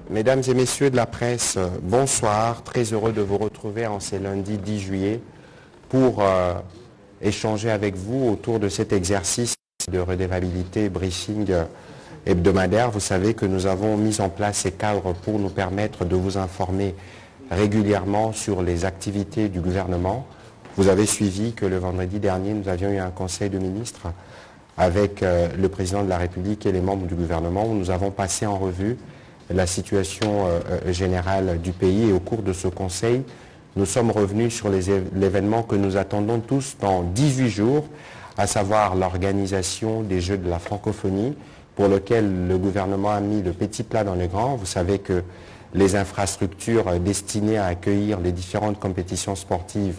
Mesdames et messieurs de la presse, bonsoir. Très heureux de vous retrouver en ce lundi 10 juillet pour échanger avec vous autour de cet exercice de redevabilité briefing hebdomadaire. Vous savez que nous avons mis en place ces cadres pour nous permettre de vous informer régulièrement sur les activités du gouvernement. Vous avez suivi que le vendredi dernier, nous avions eu un conseil de ministres avec le président de la République et les membres du gouvernement où nous avons passé en revue la situation générale du pays. Et au cours de ce conseil, nous sommes revenus sur l'événement que nous attendons tous dans 18 jours, à savoir l'organisation des Jeux de la francophonie, pour lequel le gouvernement a mis le petit plat dans le grand. Vous savez que les infrastructures destinées à accueillir les différentes compétitions sportives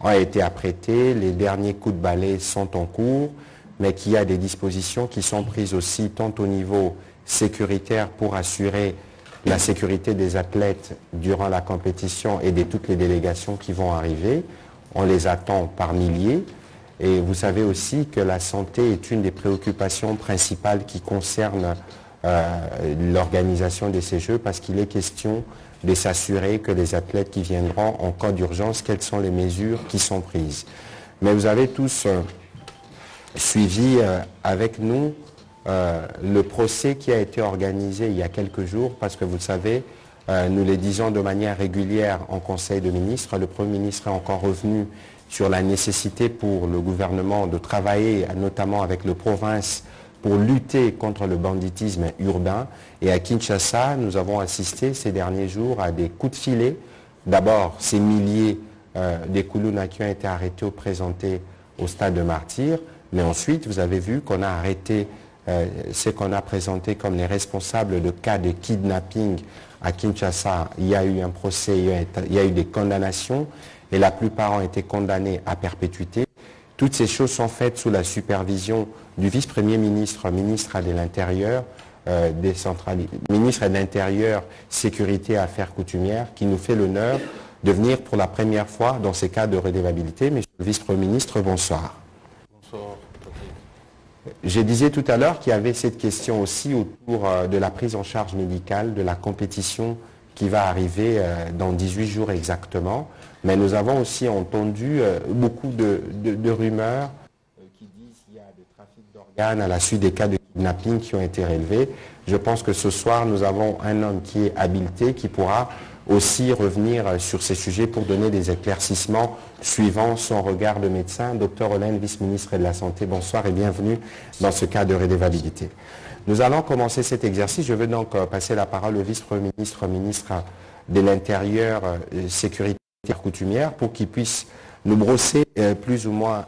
ont été apprêtées, les derniers coups de balai sont en cours, mais qu'il y a des dispositions qui sont prises aussi tant au niveau sécuritaire pour assurer la sécurité des athlètes durant la compétition et de toutes les délégations qui vont arriver. On les attend par milliers. Et vous savez aussi que la santé est une des préoccupations principales qui concerne l'organisation de ces Jeux, parce qu'il est question de s'assurer que les athlètes qui viendront en cas d'urgence, quelles sont les mesures qui sont prises. Mais vous avez tous suivi avec nous le procès qui a été organisé il y a quelques jours, parce que vous le savez, nous le disons de manière régulière en Conseil de ministres, le Premier ministre est encore revenu sur la nécessité pour le gouvernement de travailler notamment avec le province pour lutter contre le banditisme urbain. Et à Kinshasa, nous avons assisté ces derniers jours à des coups de filet. D'abord, ces milliers des Koulouna qui ont été arrêtés ou présentés au stade de Martyrs. Mais ensuite, vous avez vu qu'on a arrêté ce qu'on a présenté comme les responsables de cas de kidnapping à Kinshasa. Il y a eu un procès, il y a eu des condamnations et la plupart ont été condamnés à perpétuité. Toutes ces choses sont faites sous la supervision du vice-premier ministre, ministre de l'Intérieur, ministre de l'Intérieur, Sécurité et Affaires coutumières, qui nous fait l'honneur de venir pour la première fois dans ces cas de redevabilité. Monsieur le vice-premier ministre, bonsoir. Bonsoir. Je disais tout à l'heure qu'il y avait cette question aussi autour de la prise en charge médicale de la compétition qui va arriver dans 18 jours exactement. Mais nous avons aussi entendu beaucoup de rumeurs qui disent qu'il y a des trafics d'organes à la suite des cas de kidnapping qui ont été relevés. Je pense que ce soir, nous avons un homme qui est habilité, qui pourra aussi revenir sur ces sujets pour donner des éclaircissements suivant son regard de médecin. Docteur Olen, vice-ministre de la Santé, bonsoir et bienvenue dans ce cas de redevabilité. Nous allons commencer cet exercice. Je veux donc passer la parole au vice-premier ministre, ministre de l'Intérieur, Sécurité et coutumière, pour qu'il puisse nous brosser plus ou moins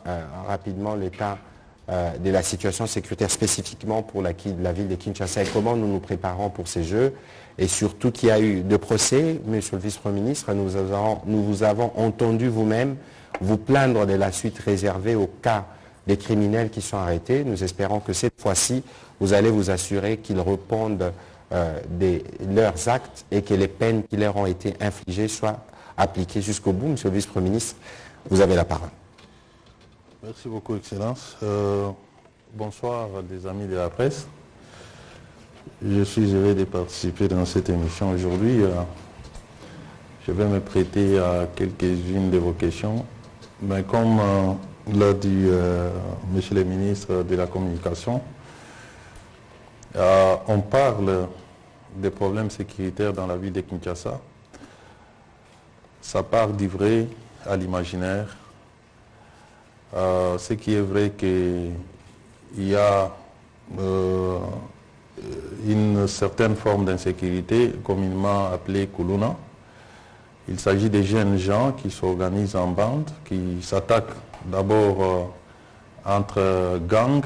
rapidement l'état de la situation sécuritaire spécifiquement pour la ville de Kinshasa et comment nous nous préparons pour ces Jeux. Et surtout qu'il y a eu de procès, monsieur le vice-premier ministre, nous vous avons entendu vous-même vous plaindre de la suite réservée au cas des criminels qui sont arrêtés. Nous espérons que cette fois-ci, vous allez vous assurer qu'ils répondent de leurs actes et que les peines qui leur ont été infligées soient appliquées jusqu'au bout. Monsieur le vice-premier ministre, vous avez la parole. Merci beaucoup, Excellence. Bonsoir les amis de la presse. Je suis heureux de participer dans cette émission aujourd'hui. Je vais me prêter à quelques-unes de vos questions. Mais comme l'a dit monsieur le ministre de la Communication, on parle des problèmes sécuritaires dans la ville de Kinshasa. Ça part du vrai à l'imaginaire. Ce qui est vrai qu'il y a une certaine forme d'insécurité, communément appelée Koulouna. Il s'agit de jeunes gens qui s'organisent en bande, qui s'attaquent d'abord entre gangs,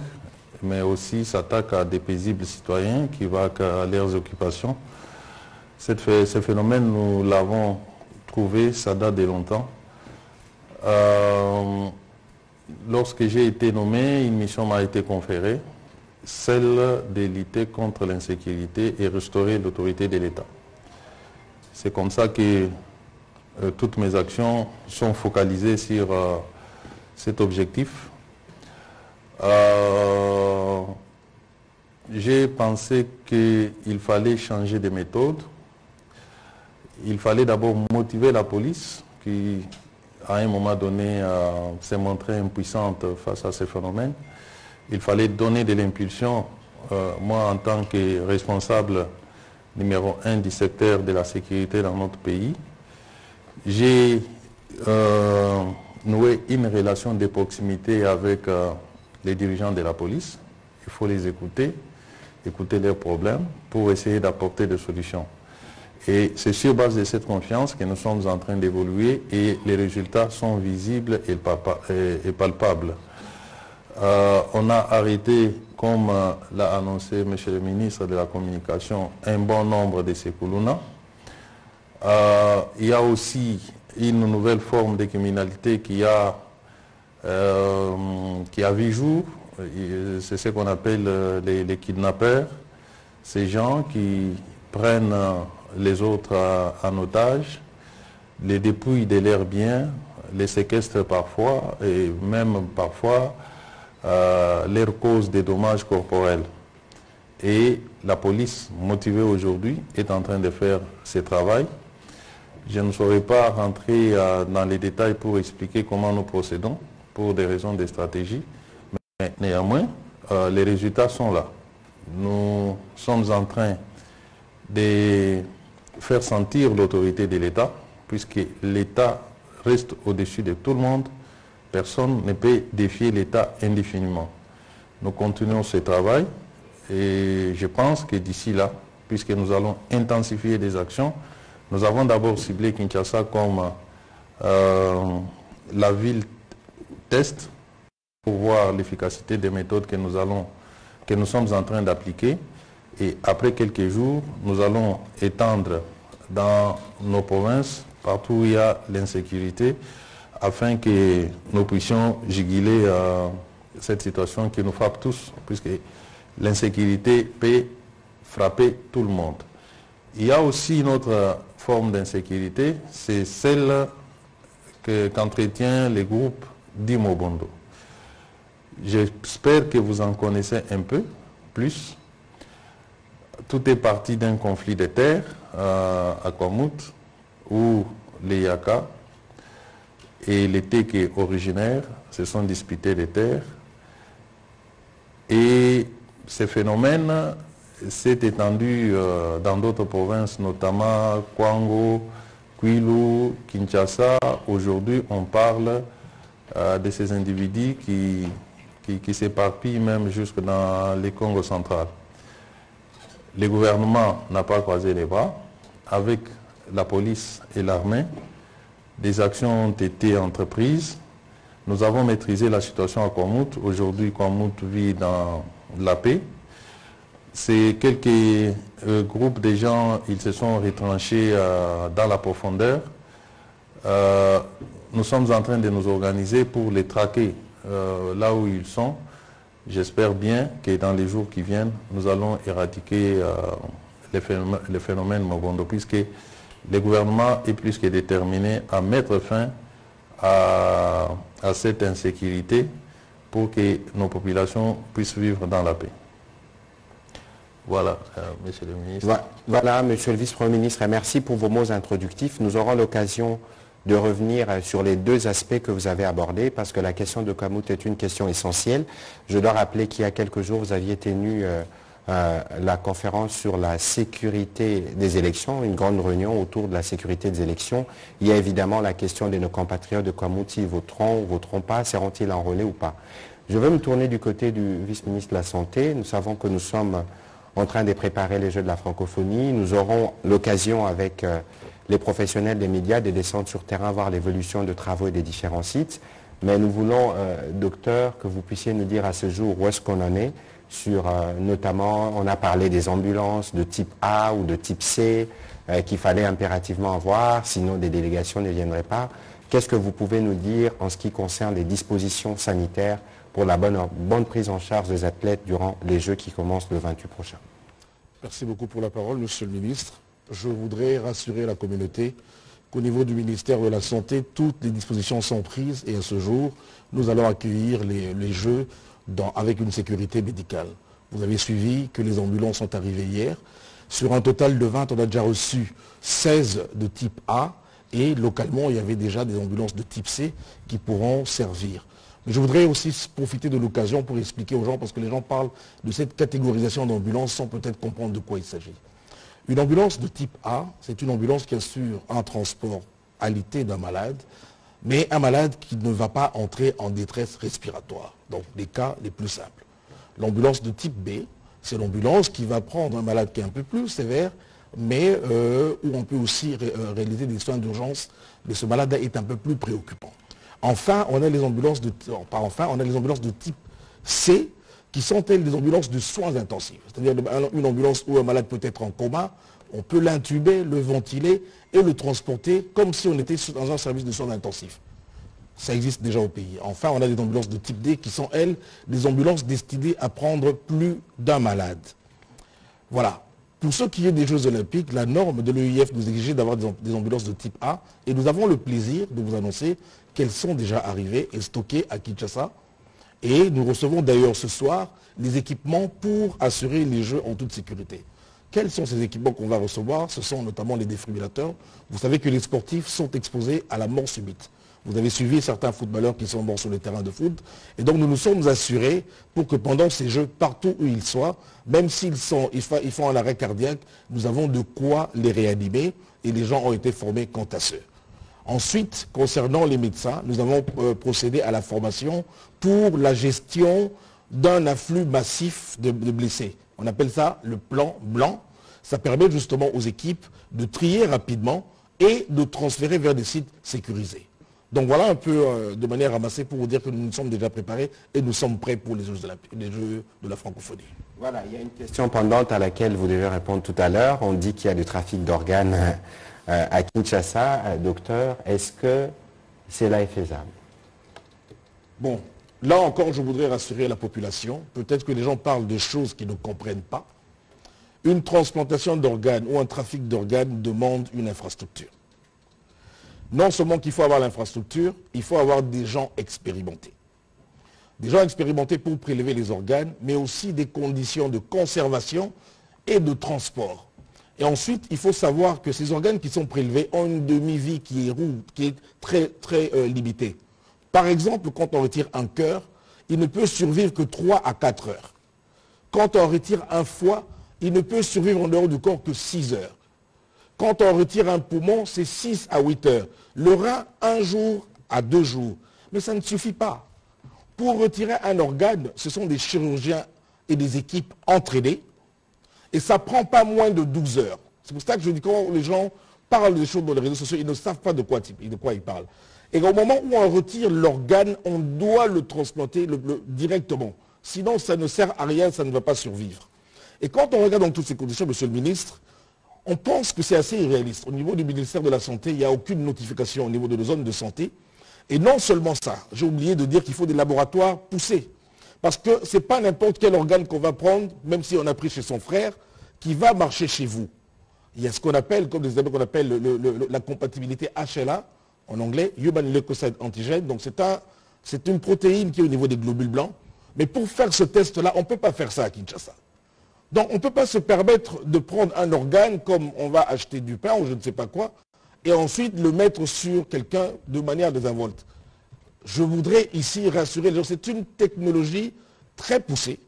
mais aussi s'attaquent à des paisibles citoyens qui vont à leurs occupations. Ce phénomène, nous l'avons trouvé, ça date de longtemps. Lorsque j'ai été nommé, une mission m'a été conférée, celle de lutter contre l'insécurité et restaurer l'autorité de l'État. C'est comme ça que toutes mes actions sont focalisées sur cet objectif. J'ai pensé qu'il fallait changer de méthode il fallait d'abord motiver la police qui, à un moment donné, s'est montrée impuissante face à ces phénomènes. Il fallait donner de l'impulsion. Moi, en tant que responsable numéro 1 du secteur de la sécurité dans notre pays, j'ai noué une relation de proximité avec les dirigeants de la police. Il faut les écouter, écouter leurs problèmes pour essayer d'apporter des solutions. Et c'est sur base de cette confiance que nous sommes en train d'évoluer et les résultats sont visibles et palpables. On a arrêté, comme l'a annoncé M. le ministre de la Communication, un bon nombre de ces Koulouna. Il y a aussi une nouvelle forme de criminalité qui a vu jour. C'est ce qu'on appelle les kidnappeurs. Ces gens qui prennent les autres en otage, les dépouillent de leurs biens, les séquestrent parfois et même parfois leur causent des dommages corporels. Et la police, motivée aujourd'hui, est en train de faire ce travail. Je ne saurais pas rentrer dans les détails pour expliquer comment nous procédons, pour des raisons de stratégie, mais néanmoins, les résultats sont là. Nous sommes en train de faire sentir l'autorité de l'État, puisque l'État reste au-dessus de tout le monde. Personne ne peut défier l'État indéfiniment. Nous continuons ce travail et je pense que d'ici là, puisque nous allons intensifier des actions, nous avons d'abord ciblé Kinshasa comme la ville test pour voir l'efficacité des méthodes que nous sommes en train d'appliquer. Et après quelques jours, nous allons étendre dans nos provinces, partout où il y a l'insécurité, afin que nous puissions juguler cette situation qui nous frappe tous, puisque l'insécurité peut frapper tout le monde. Il y a aussi une autre forme d'insécurité, c'est celle qu'entretient les groupes d'Imobondo. J'espère que vous en connaissez un peu plus. Tout est parti d'un conflit de terres à Kwamout, où les Yaka et les Teke originaires se sont disputés des terres. Et ce phénomène s'est étendu dans d'autres provinces, notamment Kwango, Kwilu, Kinshasa. Aujourd'hui, on parle de ces individus qui s'éparpillent même jusque dans les Congo central. Le gouvernement n'a pas croisé les bras. Avec la police et l'armée, des actions ont été entreprises. Nous avons maîtrisé la situation à Kwamout. Aujourd'hui, Kwamout vit dans la paix. C'est quelques groupes de gens, ils se sont retranchés dans la profondeur. Nous sommes en train de nous organiser pour les traquer là où ils sont. J'espère bien que dans les jours qui viennent, nous allons éradiquer le phénomène Mobondo, puisque le gouvernement est plus que déterminé à mettre fin à cette insécurité pour que nos populations puissent vivre dans la paix. Voilà, Monsieur le ministre. Voilà, Monsieur le Vice-Premier ministre, et merci pour vos mots introductifs. Nous aurons l'occasion de revenir sur les deux aspects que vous avez abordés, parce que la question de Kwamout est une question essentielle. Je dois rappeler qu'il y a quelques jours, vous aviez tenu la conférence sur la sécurité des élections, une grande réunion autour de la sécurité des élections. Il y a évidemment la question de nos compatriotes de Kwamout, s'ils voteront ou voteront pas, seront-ils enrôlés ou pas. Je veux me tourner du côté du vice-ministre de la Santé. Nous savons que nous sommes en train de préparer les Jeux de la francophonie. Nous aurons l'occasion avec les professionnels des médias de descendre sur terrain, voir l'évolution de travaux et des différents sites. Mais nous voulons, docteur, que vous puissiez nous dire à ce jour où est-ce qu'on en est sur, notamment, on a parlé des ambulances de type A ou de type C qu'il fallait impérativement avoir, sinon des délégations ne viendraient pas. Qu'est-ce que vous pouvez nous dire en ce qui concerne les dispositions sanitaires pour la bonne prise en charge des athlètes durant les Jeux qui commencent le 28 prochain? Merci beaucoup pour la parole, Monsieur le ministre. Je voudrais rassurer la communauté qu'au niveau du ministère de la Santé, toutes les dispositions sont prises et à ce jour, nous allons accueillir les Jeux avec une sécurité médicale. Vous avez suivi que les ambulances sont arrivées hier. Sur un total de 20, on a déjà reçu 16 de type A et localement, il y avait déjà des ambulances de type C qui pourront servir. Mais je voudrais aussi profiter de l'occasion pour expliquer aux gens, parce que les gens parlent de cette catégorisation d'ambulances sans peut-être comprendre de quoi il s'agit. Une ambulance de type A, c'est une ambulance qui assure un transport alité d'un malade, mais un malade qui ne va pas entrer en détresse respiratoire, donc les cas les plus simples. L'ambulance de type B, c'est l'ambulance qui va prendre un malade qui est un peu plus sévère, mais où on peut aussi réaliser des soins d'urgence, mais ce malade est un peu plus préoccupant. Enfin, on a les ambulances de type C, qui sont elles des ambulances de soins intensifs. C'est-à-dire une ambulance où un malade peut être en coma, on peut l'intuber, le ventiler et le transporter comme si on était dans un service de soins intensifs. Ça existe déjà au pays. Enfin, on a des ambulances de type D qui sont, elles, des ambulances destinées à prendre plus d'un malade. Voilà. Pour ce qui est des Jeux Olympiques, la norme de l'EIF nous exigeait d'avoir des ambulances de type A et nous avons le plaisir de vous annoncer qu'elles sont déjà arrivées et stockées à Kinshasa. Et nous recevons d'ailleurs ce soir les équipements pour assurer les Jeux en toute sécurité. Quels sont ces équipements qu'on va recevoir? Ce sont notamment les défibrillateurs. Vous savez que les sportifs sont exposés à la mort subite. Vous avez suivi certains footballeurs qui sont morts sur le terrain de foot. Et donc nous nous sommes assurés pour que pendant ces Jeux, partout où ils soient, même s'ils font un arrêt cardiaque, nous avons de quoi les réanimer et les gens ont été formés quant à ceux. Ensuite, concernant les médecins, nous avons procédé à la formation pour la gestion d'un afflux massif de blessés. On appelle ça le plan blanc. Ça permet justement aux équipes de trier rapidement et de transférer vers des sites sécurisés. Donc voilà un peu de manière ramassée pour vous dire que nous nous sommes déjà préparés et nous sommes prêts pour les Jeux de la francophonie. Voilà, il y a une question pendante à laquelle vous devez répondre tout à l'heure. On dit qu'il y a du trafic d'organes à Kinshasa. Docteur, est-ce que cela est faisable? Bon, là encore, je voudrais rassurer la population. Peut-être que les gens parlent de choses qu'ils ne comprennent pas. Une transplantation d'organes ou un trafic d'organes demande une infrastructure. Non seulement qu'il faut avoir l'infrastructure, il faut avoir des gens expérimentés. Des gens expérimentés pour prélever les organes, mais aussi des conditions de conservation et de transport. Et ensuite, il faut savoir que ces organes qui sont prélevés ont une demi-vie qui est très limitée. Par exemple, quand on retire un cœur, il ne peut survivre que 3 à 4 heures. Quand on retire un foie, il ne peut survivre en dehors du corps que 6 heures. Quand on retire un poumon, c'est 6 à 8 heures. Le rein, 1 jour à 2 jours. Mais ça ne suffit pas. Pour retirer un organe, ce sont des chirurgiens et des équipes entraînées. Et ça ne prend pas moins de 12 heures. C'est pour ça que je dis quand les gens parlent des choses dans les réseaux sociaux, ils ne savent pas de quoi ils parlent. Et au moment où on retire l'organe, on doit le transplanter directement. Sinon, ça ne sert à rien, ça ne va pas survivre. Et quand on regarde dans toutes ces conditions, monsieur le ministre, on pense que c'est assez irréaliste. Au niveau du ministère de la Santé, il n'y a aucune notification au niveau de nos zones de santé. Et non seulement ça, j'ai oublié de dire qu'il faut des laboratoires poussés. Parce que ce n'est pas n'importe quel organe qu'on va prendre, même si on a pris chez son frère, qui va marcher chez vous. Il y a ce qu'on appelle, comme des qu'on appelle la compatibilité HLA, en anglais, Human Leukocyte Antigen. Donc c'est une protéine qui est au niveau des globules blancs. Mais pour faire ce test-là, on ne peut pas faire ça à Kinshasa. Donc on ne peut pas se permettre de prendre un organe comme on va acheter du pain ou je ne sais pas quoi, et ensuite le mettre sur quelqu'un de manière désinvolte. Je voudrais ici rassurer les gens, c'est une technologie très poussée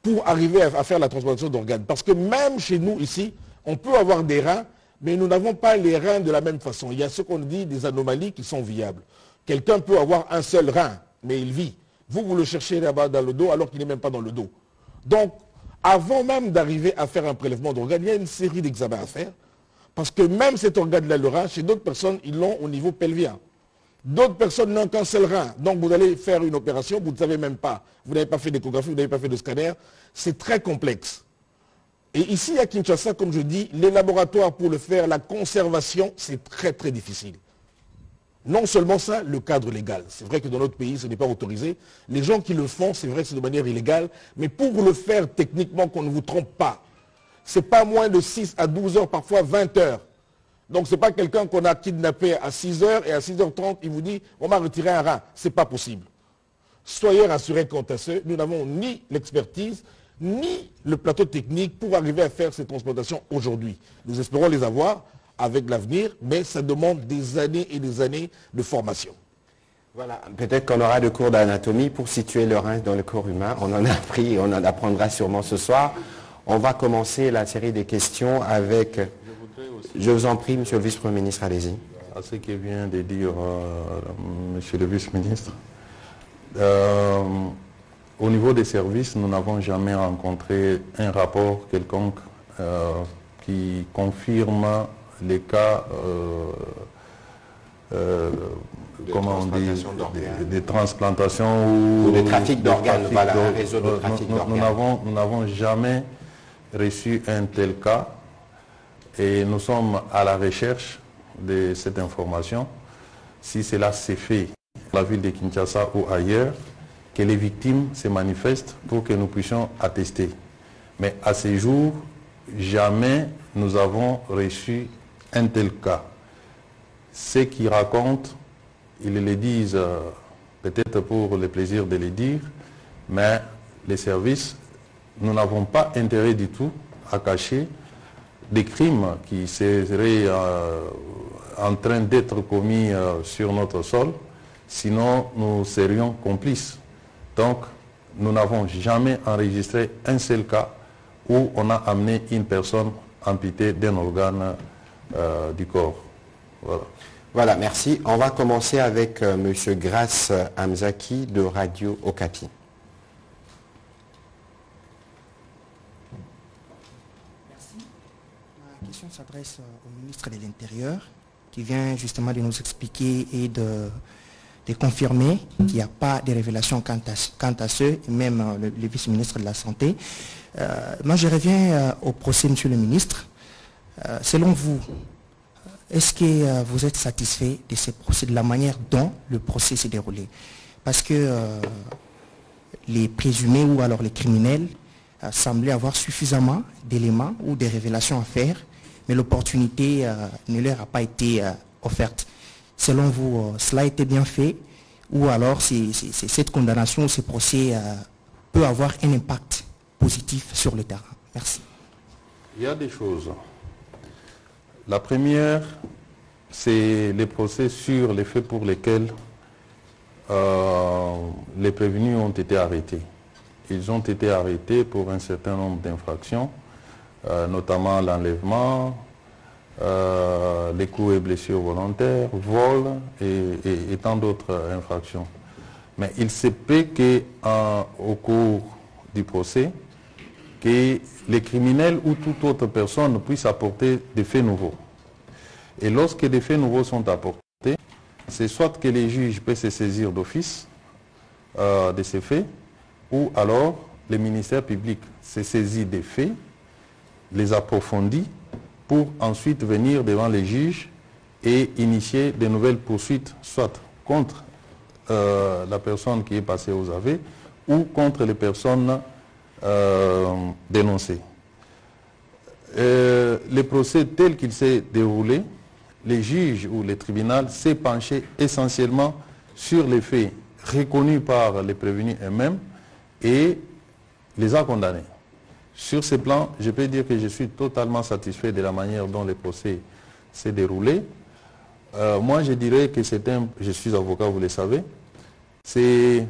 pour arriver à faire la transplantation d'organes. Parce que même chez nous ici, on peut avoir des reins, mais nous n'avons pas les reins de la même façon. Il y a ce qu'on dit des anomalies qui sont viables. Quelqu'un peut avoir un seul rein, mais il vit. Vous le cherchez là-bas dans le dos alors qu'il n'est même pas dans le dos. Donc, avant même d'arriver à faire un prélèvement d'organes, il y a une série d'examens à faire. Parce que même cet organe-là, le rein, chez d'autres personnes, ils l'ont au niveau pelvien. D'autres personnes n'ont qu'un seul rein. Donc vous allez faire une opération, vous ne savez même pas. Vous n'avez pas fait d'échographie, vous n'avez pas fait de scanner. C'est très complexe. Et ici à Kinshasa, comme je dis, les laboratoires pour le faire, la conservation, c'est très très difficile. Non seulement ça, le cadre légal. C'est vrai que dans notre pays, ce n'est pas autorisé. Les gens qui le font, c'est vrai que c'est de manière illégale. Mais pour le faire techniquement, qu'on ne vous trompe pas, ce n'est pas moins de 6 à 12 heures, parfois 20 heures. Donc ce n'est pas quelqu'un qu'on a kidnappé à 6 heures et à 6h30, il vous dit on m'a retiré un rein. Ce n'est pas possible. Soyez rassurés quant à ce, nous n'avons ni l'expertise, ni le plateau technique pour arriver à faire ces transplantations aujourd'hui. Nous espérons les avoir avec l'avenir, mais ça demande des années et des années de formation. Voilà, peut-être qu'on aura des cours d'anatomie pour situer le rein dans le corps humain. On en a appris et on en apprendra sûrement ce soir. On va commencer la série des questions avec... Je vous en prie, monsieur le vice-premier ministre, allez-y. À ce que vient de dire monsieur le vice-ministre, au niveau des services, nous n'avons jamais rencontré un rapport quelconque qui confirme les cas comment on dit, des transplantations ou des trafics d'organes, voilà, un réseau de trafic d'organes. Nous n'avons jamais reçu un tel cas et nous sommes à la recherche de cette information. Si cela s'est fait dans la ville de Kinshasa ou ailleurs, que les victimes se manifestent pour que nous puissions attester. Mais à ce jour, jamais nous avons reçu un tel cas. Ceux qui racontent, ils le disent peut-être pour le plaisir de le dire, mais les services, nous n'avons pas intérêt du tout à cacher des crimes qui seraient en train d'être commis sur notre sol, sinon nous serions complices. Donc, nous n'avons jamais enregistré un seul cas où on a amené une personne amputée d'un organe du corps. Voilà. Voilà, merci. On va commencer avec M. Grace Hamzaki de Radio Okapi. Merci. Ma question s'adresse au ministre de l'Intérieur qui vient justement de nous expliquer et de confirmer qu'il n'y a pas de révélations quant à ce, et même le vice-ministre de la Santé. Moi, je reviens au procès, monsieur le ministre. Selon vous, est-ce que vous êtes satisfait de ce procès, de la manière dont le procès s'est déroulé? Parce que les présumés ou alors les criminels semblaient avoir suffisamment d'éléments ou de révélations à faire, mais l'opportunité ne leur a pas été offerte. Selon vous, cela a été bien fait ou alors cette condamnation ou ce procès peut avoir un impact positif sur le terrain? Merci. Il y a des choses. La première, c'est les procès sur les faits pour lesquels les prévenus ont été arrêtés. Ils ont été arrêtés pour un certain nombre d'infractions, notamment l'enlèvement, les coups et blessures volontaires, vol et tant d'autres infractions. Mais il se peut qu'au cours du procès, que les criminels ou toute autre personne puissent apporter des faits nouveaux. Et lorsque des faits nouveaux sont apportés, c'est soit que les juges peuvent se saisir d'office de ces faits, ou alors le ministère public se saisit des faits, les approfondit, pour ensuite venir devant les juges et initier de nouvelles poursuites, soit contre la personne qui est passée aux aveux ou contre les personnes dénoncées. Le procès tel qu'il s'est déroulé, les juges ou les tribunaux s'est penché essentiellement sur les faits reconnus par les prévenus eux-mêmes et les a condamnés. Sur ce plan, je peux dire que je suis totalement satisfait de la manière dont le procès s'est déroulé. Moi, je dirais que je suis avocat, vous le savez, c'est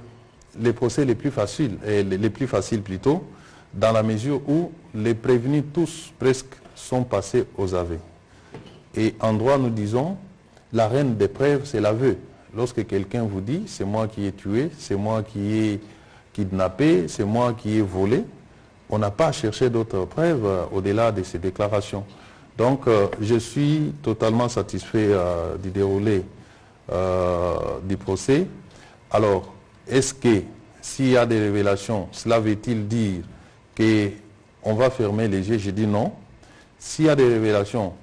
les procès les plus faciles, plutôt, dans la mesure où les prévenus tous presque sont passés aux aveux. Et en droit, nous disons, la reine des preuves, c'est l'aveu. Lorsque quelqu'un vous dit, c'est moi qui ai tué, c'est moi qui ai kidnappé, c'est moi qui ai volé, on n'a pas cherché d'autres preuves au-delà de ces déclarations. Donc, je suis totalement satisfait du déroulé du procès. Alors, est-ce que s'il y a des révélations, cela veut-il dire qu'on va fermer les yeux? Je dis non. S'il y a des révélations,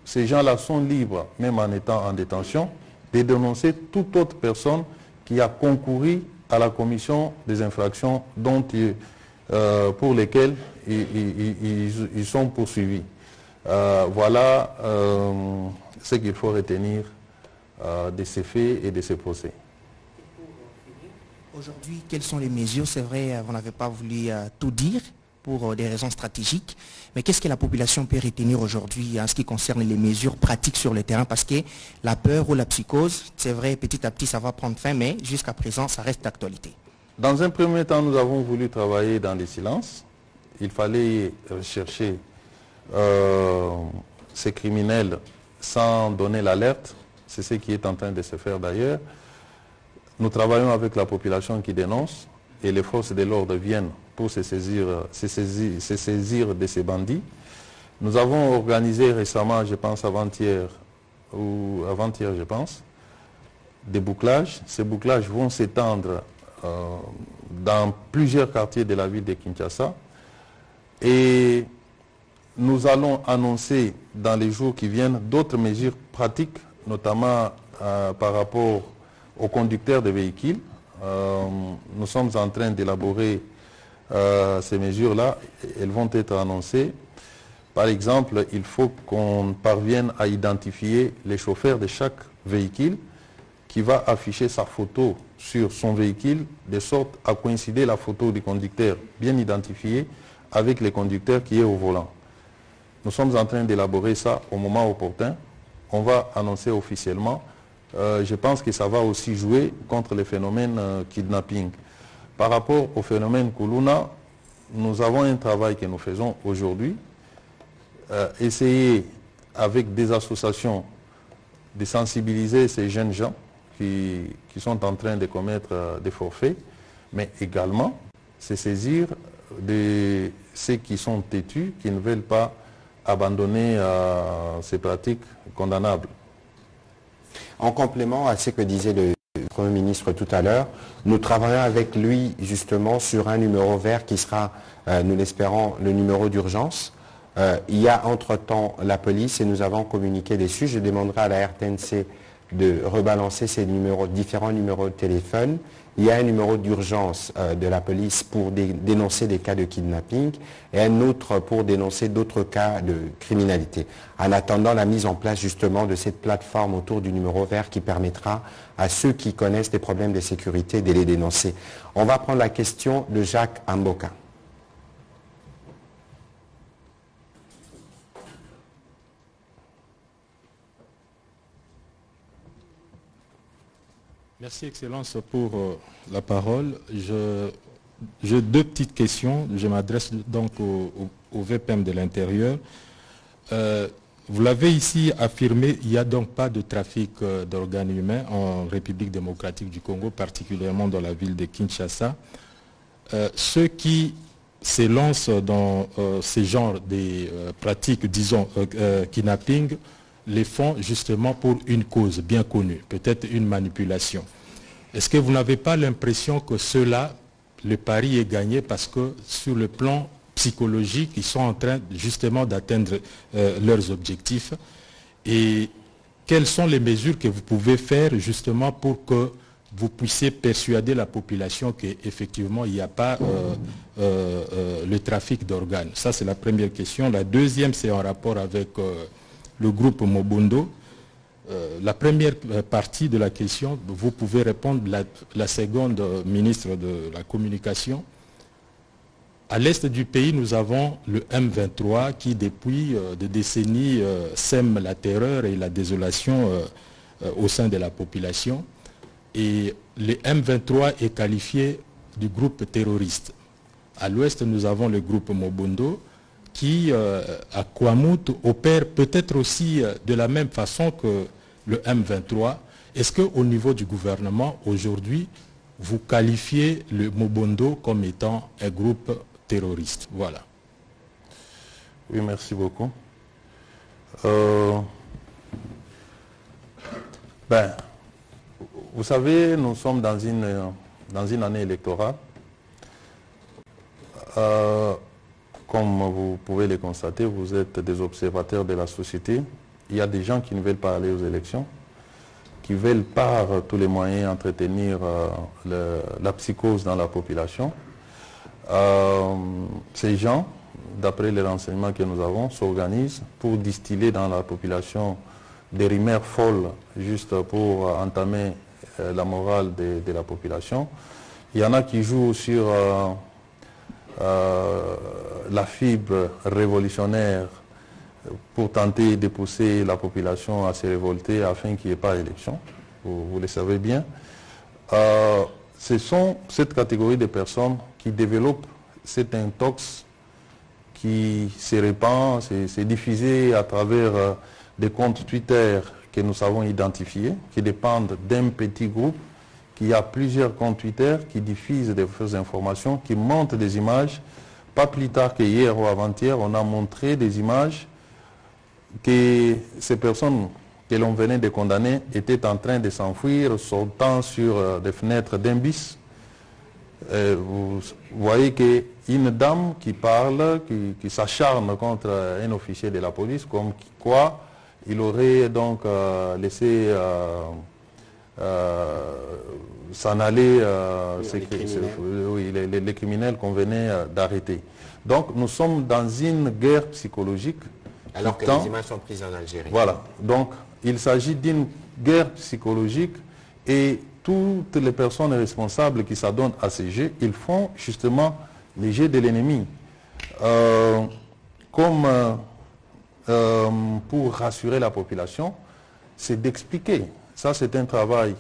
ces gens-là sont libres, même en étant en détention, de dénoncer toute autre personne qui a concouru à la commission des infractions pour lesquelles ils sont poursuivis. Voilà ce qu'il faut retenir de ces faits et de ces procès. Aujourd'hui, quelles sont les mesures? C'est vrai, vous n'avez pas voulu tout dire, pour des raisons stratégiques. Mais qu'est-ce que la population peut retenir aujourd'hui en ce qui concerne les mesures pratiques sur le terrain? Parce que la peur ou la psychose, c'est vrai, petit à petit, ça va prendre fin, mais jusqu'à présent, ça reste d'actualité. Dans un premier temps, nous avons voulu travailler dans les silences. Il fallait rechercher ces criminels sans donner l'alerte. C'est ce qui est en train de se faire d'ailleurs. Nous travaillons avec la population qui dénonce et les forces de l'ordre viennent pour se saisir de ces bandits. Nous avons organisé récemment, je pense avant-hier, je pense, des bouclages. Ces bouclages vont s'étendre dans plusieurs quartiers de la ville de Kinshasa. Et nous allons annoncer dans les jours qui viennent d'autres mesures pratiques, notamment par rapport aux conducteurs de véhicules. Nous sommes en train d'élaborer ces mesures-là. Elles vont être annoncées. Par exemple, il faut qu'on parvienne à identifier les chauffeurs de chaque véhicule qui va afficher sa photo sur son véhicule de sorte à coïncider la photo du conducteur bien identifié avec le conducteur qui est au volant. Nous sommes en train d'élaborer ça au moment opportun. On va annoncer officiellement. Je pense que ça va aussi jouer contre le phénomène kidnapping. Par rapport au phénomène Kuluna, nous avons un travail que nous faisons aujourd'hui. Essayer avec des associations de sensibiliser ces jeunes gens qui sont en train de commettre des forfaits, mais également se saisir de ceux qui sont têtus, qui ne veulent pas abandonner ces pratiques condamnables. En complément à ce que disait le Premier ministre tout à l'heure, nous travaillons avec lui justement sur un numéro vert qui sera, nous l'espérons, le numéro d'urgence. Il y a entre-temps la police et nous avons communiqué dessus. Je demanderai à la RTNC de rebalancer ces différents numéros de téléphone. Il y a un numéro d'urgence de la police pour dénoncer des cas de kidnapping et un autre pour dénoncer d'autres cas de criminalité. En attendant la mise en place justement de cette plateforme autour du numéro vert qui permettra à ceux qui connaissent des problèmes de sécurité de les dénoncer. On va prendre la question de Jacques Amboka. Merci, Excellence, pour la parole. J'ai deux petites questions. Je m'adresse donc au VPM de l'Intérieur. Vous l'avez ici affirmé, il n'y a donc pas de trafic d'organes humains en République démocratique du Congo, particulièrement dans la ville de Kinshasa. Ceux qui se lancent dans ces genres de pratiques, disons, kidnapping, les font justement pour une cause bien connue, peut-être une manipulation. Est-ce que vous n'avez pas l'impression que ceux-là, le pari est gagné parce que sur le plan psychologique, ils sont en train justement d'atteindre leurs objectifs? Et quelles sont les mesures que vous pouvez faire justement pour que vous puissiez persuader la population qu'effectivement il n'y a pas le trafic d'organes? Ça, c'est la première question. La deuxième, c'est en rapport avec le groupe Mobundo. La première partie de la question, vous pouvez répondre. La seconde, ministre de la Communication. À l'est du pays, nous avons le M23 qui, depuis des décennies, sème la terreur et la désolation au sein de la population. Et le M23 est qualifié du groupe terroriste. À l'ouest, nous avons le groupe Mobundo qui, à Kouamout, opère peut-être aussi de la même façon que le M23. Est-ce qu'au niveau du gouvernement, aujourd'hui, vous qualifiez le Mobundo comme étant un groupe terroriste? Voilà. Oui, merci beaucoup. Vous savez, nous sommes dans une année électorale. Comme vous pouvez le constater, vous êtes des observateurs de la société. Il y a des gens qui ne veulent pas aller aux élections, qui veulent par tous les moyens entretenir la psychose dans la population. Ces gens, d'après les renseignements que nous avons, s'organisent pour distiller dans la population des rumeurs folles, juste pour entamer la morale de la population. Il y en a qui jouent sur la fibre révolutionnaire pour tenter de pousser la population à se révolter afin qu'il n'y ait pas d'élection. Vous le savez bien. Ce sont cette catégorie de personnes qui développent cet intox qui se répand, c'est diffusé à travers des comptes Twitter que nous avons identifiés, qui dépendent d'un petit groupe, qui a plusieurs comptes Twitter qui diffusent des fausses informations, qui montrent des images. Pas plus tard qu'hier ou avant-hier, on a montré des images que ces personnes que l'on venait de condamner étaient en train de s'enfuir, sautant sur des fenêtres d'un bus. Vous voyez qu'une dame qui parle, qui s'acharne contre un officier de la police, comme quoi il aurait donc laissé s'en aller les criminels qu'on venait d'arrêter. Donc nous sommes dans une guerre psychologique. Alors que les images sont prises en Algérie. Voilà. Donc il s'agit d'une guerre psychologique et toutes les personnes responsables qui s'adonnent à ces jeux, ils font justement les jeux de l'ennemi. Pour rassurer la population, c'est d'expliquer. Ça, c'est un travail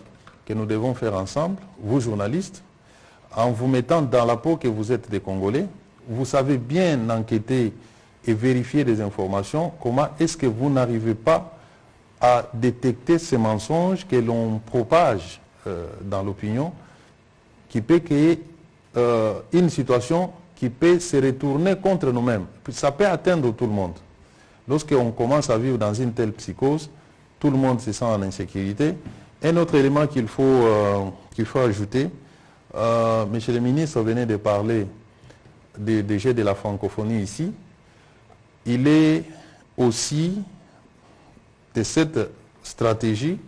que nous devons faire ensemble, vous journalistes, en vous mettant dans la peau que vous êtes des Congolais. Vous savez bien enquêter et vérifier des informations. Comment est-ce que vous n'arrivez pas à détecter ces mensonges que l'on propage dans l'opinion, qui peut créer une situation qui peut se retourner contre nous-mêmes. Ça peut atteindre tout le monde. Lorsqu'on commence à vivre dans une telle psychose, tout le monde se sent en insécurité. Un autre élément qu'il faut ajouter, monsieur le ministre venait de parler des jeux de la francophonie ici. Il est aussi de cette stratégie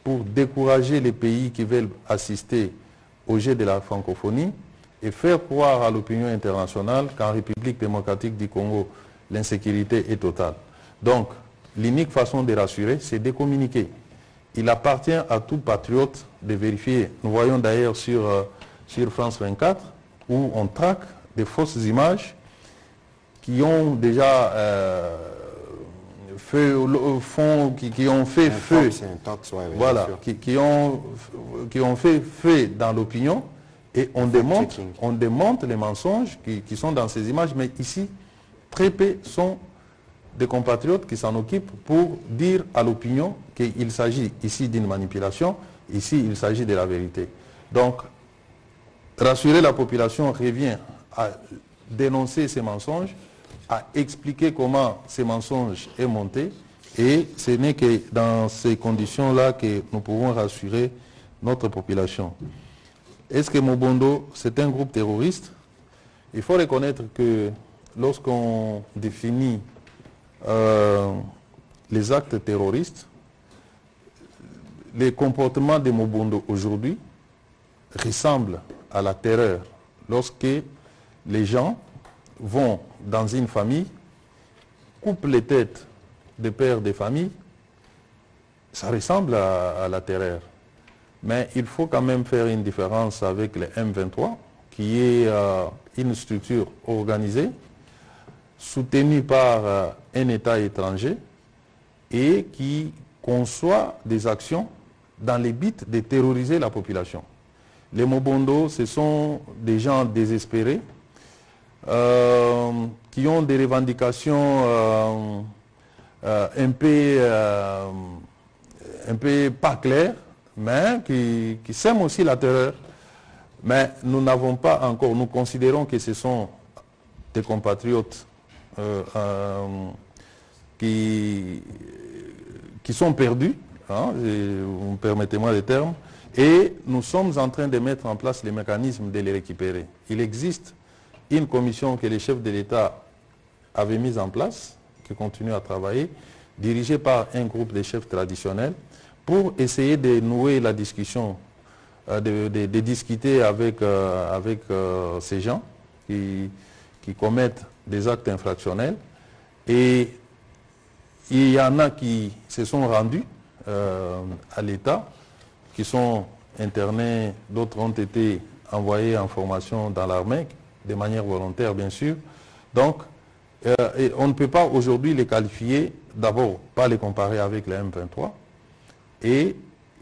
pour décourager les pays qui veulent assister au jeu de la francophonie et faire croire à l'opinion internationale qu'en République démocratique du Congo, l'insécurité est totale. Donc, l'unique façon de rassurer, c'est de communiquer. Il appartient à tout patriote de vérifier. Nous voyons d'ailleurs sur France 24 où on traque des fausses images qui ont déjà qui ont fait feu, voilà, qui ont fait feu dans l'opinion, et on démonte les mensonges qui sont dans ces images, mais ici, très peu sont des compatriotes qui s'en occupent pour dire à l'opinion qu'il s'agit ici d'une manipulation, ici il s'agit de la vérité. Donc, rassurer la population revient à dénoncer ces mensonges, à expliquer comment ces mensonges est monté, et ce n'est que dans ces conditions-là que nous pouvons rassurer notre population. Est-ce que Mobondo, c'est un groupe terroriste? Il faut reconnaître que lorsqu'on définit les actes terroristes, les comportements de Mobondo aujourd'hui ressemblent à la terreur. Lorsque les gens vont dans une famille, coupent les têtes des pères des familles, ça ressemble à la terreur. Mais il faut quand même faire une différence avec le M23, qui est une structure organisée, soutenue par un État étranger et qui conçoit des actions dans le but de terroriser la population. Les Mobondo, ce sont des gens désespérés, qui ont des revendications un peu pas claires, mais qui sèment aussi la terreur. Mais nous n'avons pas encore, nous considérons que ce sont des compatriotes qui sont perdus, hein, permettez-moi le terme, et nous sommes en train de mettre en place les mécanismes de les récupérer. Il existe une commission que les chefs de l'État avaient mise en place, qui continue à travailler, dirigée par un groupe de chefs traditionnels, pour essayer de nouer la discussion, de discuter avec ces gens qui commettent des actes infractionnels. Et il y en a qui se sont rendus à l'État, qui sont internés, d'autres ont été envoyés en formation dans l'armée, de manière volontaire bien sûr, Donc, et on ne peut pas aujourd'hui les qualifier, d'abord, pas les comparer avec les M23, et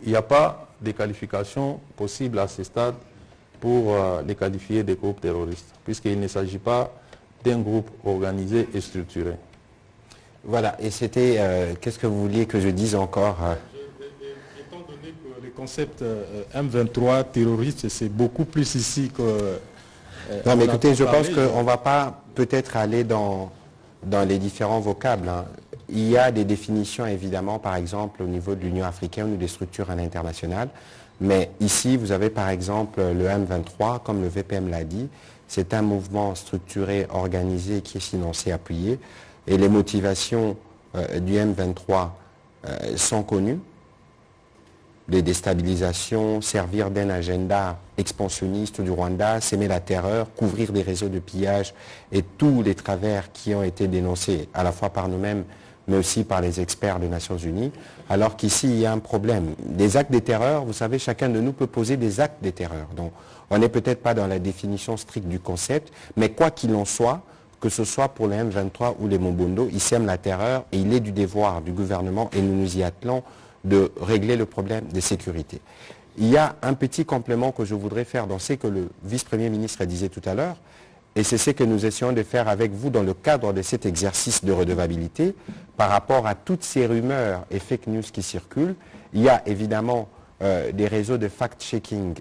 il n'y a pas de qualification possible à ce stade pour les qualifier de groupes terroristes, puisqu'il ne s'agit pas d'un groupe organisé et structuré. Voilà, et c'était, qu'est-ce que vous vouliez que je dise encore Étant donné que le concept M23 terroriste, c'est beaucoup plus ici que... non, mais écoutez, je pense qu'on ne va pas peut-être aller dans les différents vocables, hein. Il y a des définitions, évidemment, par exemple, au niveau de l'Union africaine ou des structures à l'international. Mais ici, vous avez par exemple le M23, comme le VPM l'a dit, c'est un mouvement structuré, organisé, qui est financé, appuyé. Et les motivations du M23 sont connues. Les déstabilisations, servir d'un agenda expansionniste du Rwanda, s'aimer la terreur, couvrir des réseaux de pillage et tous les travers qui ont été dénoncés à la fois par nous-mêmes, mais aussi par les experts des Nations Unies, alors qu'ici, il y a un problème. Des actes de terreur, vous savez, chacun de nous peut poser des actes de terreur. Donc, on n'est peut-être pas dans la définition stricte du concept, mais quoi qu'il en soit, que ce soit pour les M23 ou les Mobondo, ils sèment la terreur et il est du devoir du gouvernement, et nous nous y attelons, de régler le problème de sécurité. Il y a un petit complément que je voudrais faire dans ce que le vice-premier ministre disait tout à l'heure, et c'est ce que nous essayons de faire avec vous dans le cadre de cet exercice de redevabilité par rapport à toutes ces rumeurs et fake news qui circulent. Il y a évidemment des réseaux de fact-checking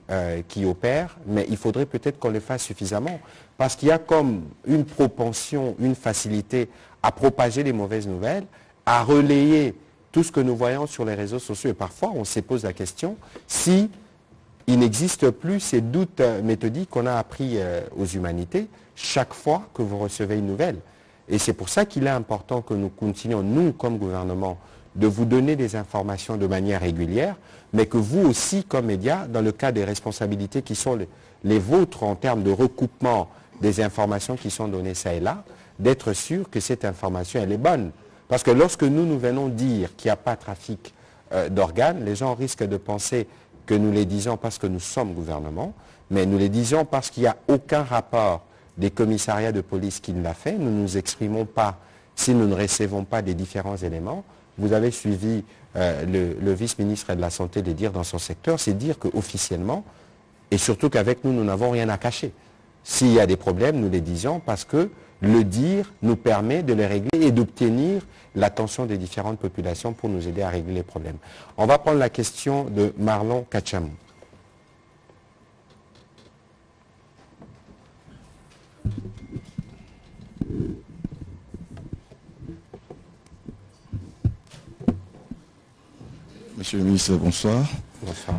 qui opèrent, mais il faudrait peut-être qu'on le fasse suffisamment parce qu'il y a comme une propension, une facilité à propager les mauvaises nouvelles, à relayer tout ce que nous voyons sur les réseaux sociaux. Et parfois, on se pose la question si il n'existe plus ces doutes méthodiques qu'on a appris aux humanités chaque fois que vous recevez une nouvelle. Et c'est pour ça qu'il est important que nous continuions, nous, comme gouvernement, de vous donner des informations de manière régulière, mais que vous aussi, comme médias, dans le cas des responsabilités qui sont les vôtres en termes de recoupement des informations qui sont données ça et là, d'être sûr que cette information, elle est bonne. Parce que lorsque nous venons dire qu'il n'y a pas de trafic d'organes, les gens risquent de penser que nous les disons parce que nous sommes gouvernement, mais nous les disons parce qu'il n'y a aucun rapport des commissariats de police qui l'a fait. Nous ne nous exprimons pas si nous ne recevons pas des différents éléments. Vous avez suivi le vice-ministre de la Santé de dire dans son secteur, c'est dire qu'officiellement, et surtout qu'avec nous, nous n'avons rien à cacher. S'il y a des problèmes, nous les disons parce que le dire nous permet de les régler et d'obtenir l'attention des différentes populations pour nous aider à régler les problèmes. On va prendre la question de Marlon Kachamou. Monsieur le ministre, bonsoir. Bonsoir.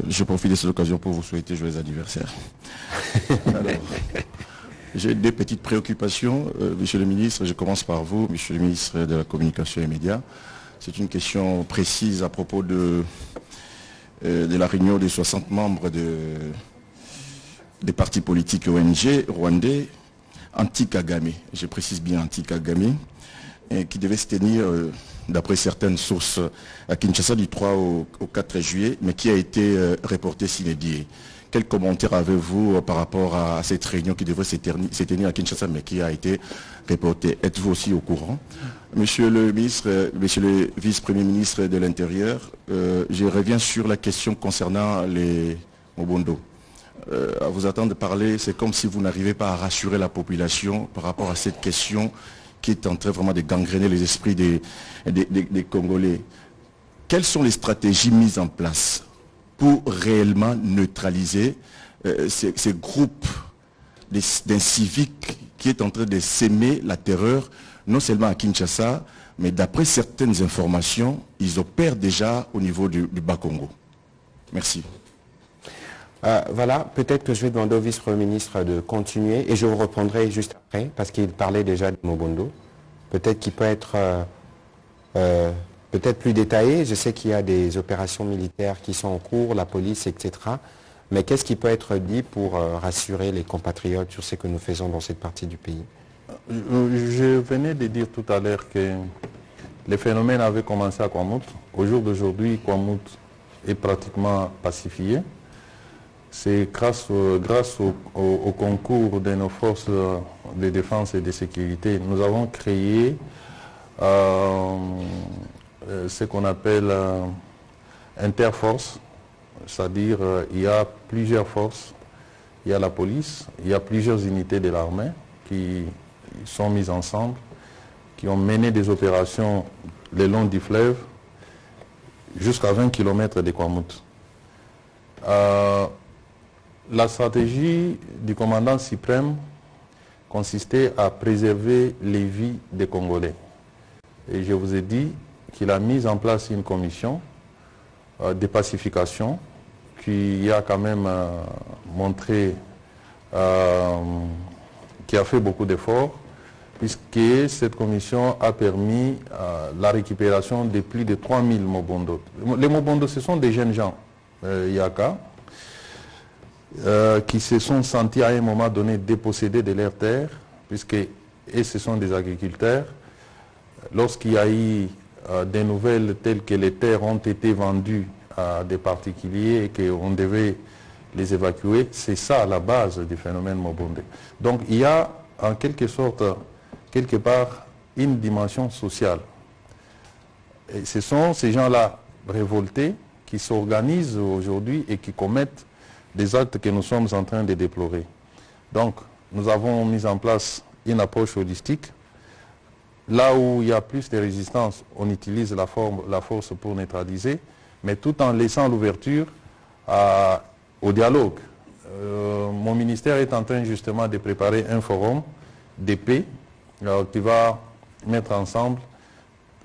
Je profite de cette occasion pour vous souhaiter joyeux anniversaire. Alors, j'ai deux petites préoccupations. Monsieur le ministre, je commence par vous, monsieur le ministre de la Communication et Médias. C'est une question précise à propos de la réunion des 60 membres des partis politiques ONG rwandais anti-Kagame. Je précise bien anti-Kagame, qui devait se tenir, d'après certaines sources, à Kinshasa du 3 au 4 juillet, mais qui a été reporté sine die. Quel commentaire avez-vous par rapport à cette réunion qui devrait se tenir à Kinshasa, mais qui a été reportée? Êtes-vous aussi au courant? Monsieur le ministre, monsieur le vice-premier ministre de l'Intérieur, je reviens sur la question concernant les Mobondo. À vous attendre parler, c'est comme si vous n'arrivez pas à rassurer la population par rapport à cette question qui est en train vraiment de gangréner les esprits des Congolais. Quelles sont les stratégies mises en place pour réellement neutraliser ces groupes d'inciviques qui est en train de s'aimer la terreur, non seulement à Kinshasa, mais d'après certaines informations, ils opèrent déjà au niveau du Bas-Congo. Merci. Voilà, peut-être que je vais demander au vice-premier ministre de continuer et je vous reprendrai juste après parce qu'il parlait déjà de Mobondo. Peut-être qu'il peut être peut-être plus détaillé. Je sais qu'il y a des opérations militaires qui sont en cours, la police, etc. Mais qu'est-ce qui peut être dit pour rassurer les compatriotes sur ce que nous faisons dans cette partie du pays? Je venais de dire tout à l'heure que les phénomènes avaient commencé à Kwamout. Au jour d'aujourd'hui, Kwamout est pratiquement pacifié. C'est grâce au concours de nos forces de défense et de sécurité, nous avons créé ce qu'on appelle interforce, c'est-à-dire il y a plusieurs forces, il y a la police, il y a plusieurs unités de l'armée qui sont mises ensemble, qui ont mené des opérations le long du fleuve jusqu'à 20 km de Kwamouth. La stratégie du commandant suprême consistait à préserver les vies des Congolais. Et je vous ai dit qu'il a mis en place une commission de pacification qui a quand même montré, qui a fait beaucoup d'efforts, puisque cette commission a permis la récupération de plus de 3000 Mobondo. Les Mobondo, ce sont des jeunes gens, Yaka, qui se sont sentis à un moment donné dépossédés de leurs terres, et ce sont des agriculteurs. Lorsqu'il y a eu des nouvelles telles que les terres ont été vendues à des particuliers et qu'on devait les évacuer, c'est ça la base du phénomène Mobondé. Donc il y a en quelque sorte, quelque part, une dimension sociale. Et ce sont ces gens-là révoltés qui s'organisent aujourd'hui et qui commettent des actes que nous sommes en train de déplorer. Donc, nous avons mis en place une approche holistique. Là où il y a plus de résistance, on utilise la force pour neutraliser, mais tout en laissant l'ouverture au dialogue. Mon ministère est en train justement de préparer un forum de paix qui va mettre ensemble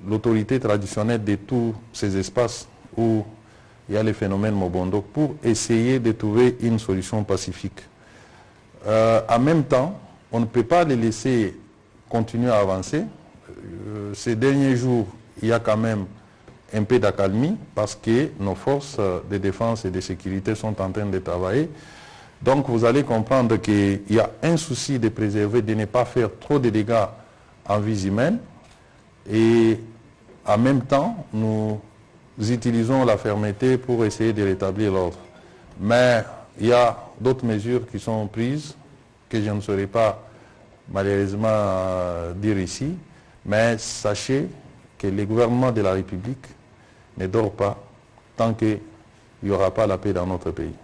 l'autorité traditionnelle de tous ces espaces où il y a les phénomènes Mobondo pour essayer de trouver une solution pacifique. En même temps, on ne peut pas les laisser continuer à avancer. Ces derniers jours, il y a quand même un peu d'accalmie parce que nos forces de défense et de sécurité sont en train de travailler. Donc vous allez comprendre qu'il y a un souci de préserver, de ne pas faire trop de dégâts en vies humaines. Et en même temps, nous utilisons la fermeté pour essayer de rétablir l'ordre. Mais il y a d'autres mesures qui sont prises que je ne saurais pas malheureusement dire ici. Mais sachez que le gouvernement de la République ne dort pas tant qu'il n'y aura pas la paix dans notre pays.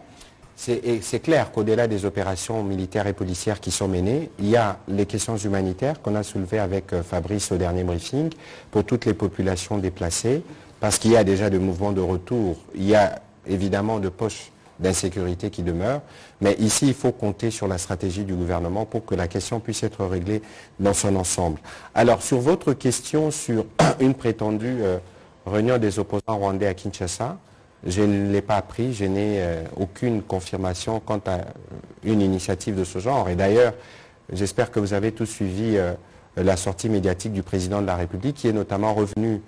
C'est clair qu'au-delà des opérations militaires et policières qui sont menées, il y a les questions humanitaires qu'on a soulevées avec Fabrice au dernier briefing pour toutes les populations déplacées, parce qu'il y a déjà des mouvements de retour, il y a évidemment de poches d'insécurité qui demeurent, mais ici il faut compter sur la stratégie du gouvernement pour que la question puisse être réglée dans son ensemble. Alors sur votre question sur une prétendue réunion des opposants rwandais à Kinshasa, je ne l'ai pas appris, je n'ai aucune confirmation quant à une initiative de ce genre. Et d'ailleurs, j'espère que vous avez tous suivi la sortie médiatique du président de la République, qui est notamment revenu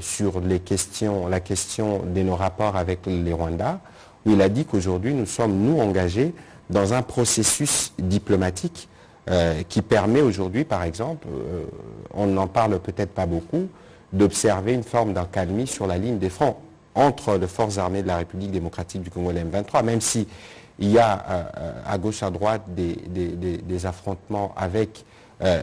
sur la question de nos rapports avec les Rwandais, où il a dit qu'aujourd'hui, nous sommes, nous, engagés dans un processus diplomatique qui permet aujourd'hui, par exemple, on n'en parle peut-être pas beaucoup, d'observer une forme d'accalmie sur la ligne des fronts entre les forces armées de la République démocratique du Congo, les M23, même s'il y a à gauche, à droite des affrontements avec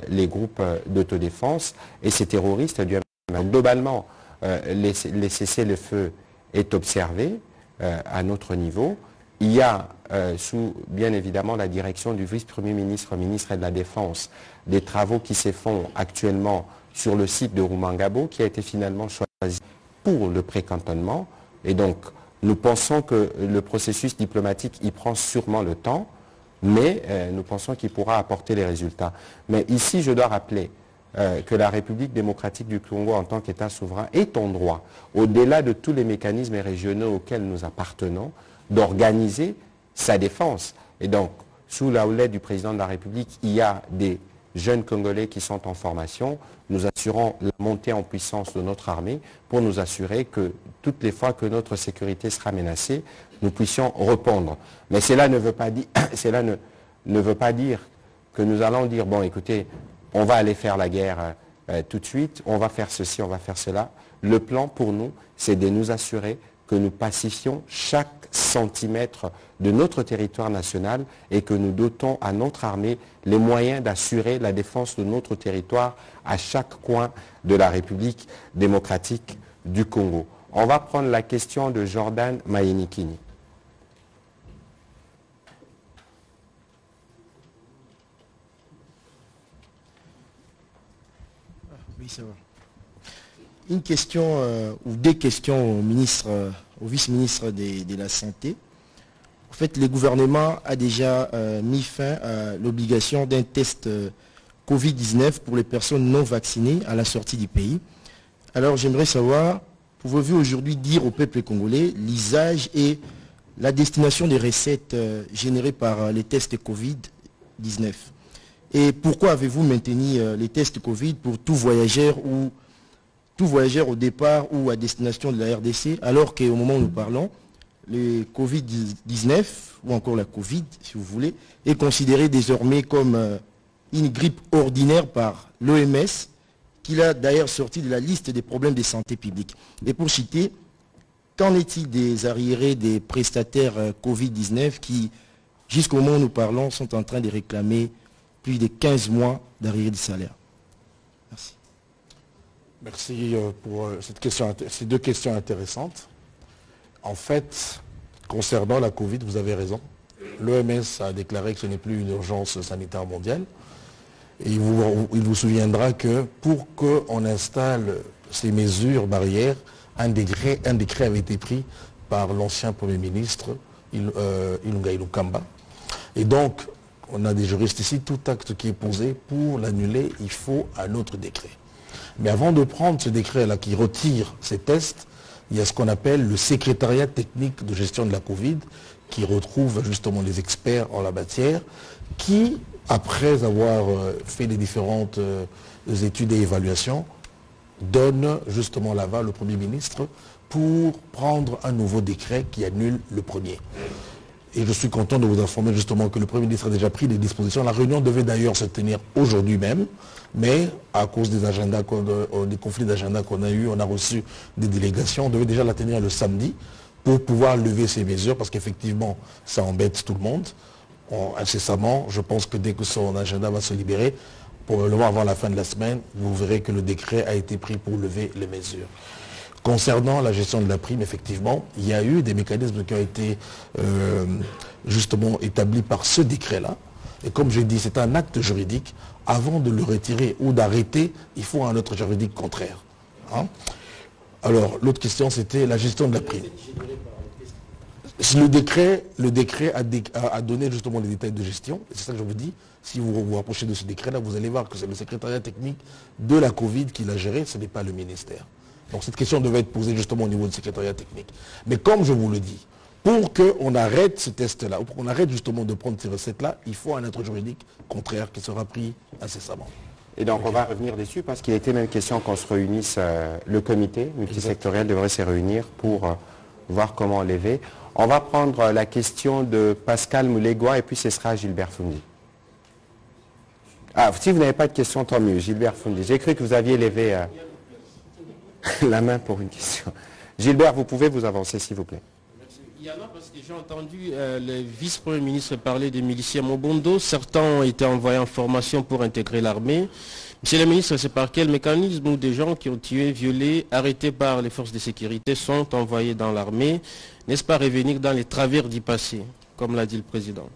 les groupes d'autodéfense et ces terroristes du M23. Globalement, les cessez-le-feu est observé à notre niveau. Il y a, sous bien évidemment la direction du vice-premier ministre, ministre de la Défense, des travaux qui se font actuellement sur le site de Rumangabo, qui a été finalement choisi pour le pré-cantonnement. Et donc, nous pensons que le processus diplomatique, il prend sûrement le temps, mais nous pensons qu'il pourra apporter les résultats. Mais ici, je dois rappeler que la République démocratique du Congo, en tant qu'État souverain, est en droit, au-delà de tous les mécanismes régionaux auxquels nous appartenons, d'organiser sa défense. Et donc, sous la houlette du président de la République, il y a des jeunes Congolais qui sont en formation. Nous assurons la montée en puissance de notre armée pour nous assurer que toutes les fois que notre sécurité sera menacée, nous puissions répondre. Mais cela ne veut pas dire, que nous allons dire, bon écoutez, on va aller faire la guerre tout de suite, on va faire ceci, on va faire cela. Le plan pour nous, c'est de nous assurer que nous pacifions chaque centimètre de notre territoire national et que nous dotons à notre armée les moyens d'assurer la défense de notre territoire à chaque coin de la République démocratique du Congo. On va prendre la question de Jordan Mayenikini. Oui, ça va. Une question ou des questions au ministre, au vice-ministre de la Santé. En fait, le gouvernement a déjà mis fin à l'obligation d'un test Covid-19 pour les personnes non vaccinées à la sortie du pays. Alors, j'aimerais savoir, pouvez-vous aujourd'hui dire au peuple congolais l'usage et la destination des recettes générées par les tests Covid-19? Et pourquoi avez-vous maintenu les tests Covid pour tout voyageur au départ ou à destination de la RDC, alors qu'au moment où nous parlons, le Covid-19, ou encore la Covid, si vous voulez, est considéré désormais comme une grippe ordinaire par l'OMS, qu'il a d'ailleurs sorti de la liste des problèmes de santé publique. Et pour citer, qu'en est-il des arriérés des prestataires Covid-19 qui, jusqu'au moment où nous parlons, sont en train de réclamer plus de 15 mois d'arriérés de salaire? Merci. Merci pour ces deux questions intéressantes. En fait, concernant la Covid, vous avez raison. L'OMS a déclaré que ce n'est plus une urgence sanitaire mondiale. Et il vous souviendra que pour qu'on installe ces mesures barrières, un décret avait été pris par l'ancien Premier ministre, Ilunga Ilukamba. Et donc, on a des juristes ici, tout acte qui est posé pour l'annuler, il faut un autre décret. Mais avant de prendre ce décret-là qui retire ces tests, il y a ce qu'on appelle le secrétariat technique de gestion de la Covid, qui retrouve justement les experts en la matière, qui, après avoir fait les différentes études et évaluations, donne justement l'aval au Premier ministre pour prendre un nouveau décret qui annule le premier. Et je suis content de vous informer justement que le Premier ministre a déjà pris des dispositions. La réunion devait d'ailleurs se tenir aujourd'hui même, mais à cause des agendas, des conflits d'agenda qu'on a eu, on a reçu des délégations, on devait déjà la tenir le samedi pour pouvoir lever ces mesures, parce qu'effectivement, ça embête tout le monde. Incessamment, je pense que dès que son agenda va se libérer, probablement avant la fin de la semaine, vous verrez que le décret a été pris pour lever les mesures. Concernant la gestion de la prime, effectivement, il y a eu des mécanismes qui ont été justement établis par ce décret-là. Et comme je dis, c'est un acte juridique. Avant de le retirer ou d'arrêter, il faut un autre juridique contraire. Hein? Alors, l'autre question, c'était la gestion de la prime. Le décret a donné justement les détails de gestion. C'est ça que je vous dis. Si vous vous rapprochez de ce décret-là, vous allez voir que c'est le secrétariat technique de la Covid qui l'a géré, ce n'est pas le ministère. Donc cette question devait être posée justement au niveau du secrétariat technique. Mais comme je vous le dis, pour qu'on arrête ce test-là, ou pour qu'on arrête justement de prendre ces recettes-là, il faut un autre juridique contraire qui sera pris incessamment. Et donc on va revenir dessus parce qu'il a été même question qu'on se réunisse, le comité multisectoriel devrait se réunir pour voir comment lever. On va prendre la question de Pascal Moulegua et puis ce sera Gilbert Fundi. Ah, si vous n'avez pas de question, tant mieux. Gilbert Fundi. J'ai cru que vous aviez levé la main pour une question. Gilbert, vous pouvez vous avancer, s'il vous plaît. Il y en a parce que j'ai entendu le vice-premier ministre parler des miliciens Mobondo. Certains ont été envoyés en formation pour intégrer l'armée. Monsieur le ministre, c'est par quel mécanisme où des gens qui ont tué, violé, arrêtés par les forces de sécurité sont envoyés dans l'armée? N'est-ce pas revenir dans les travers du passé, comme l'a dit le président?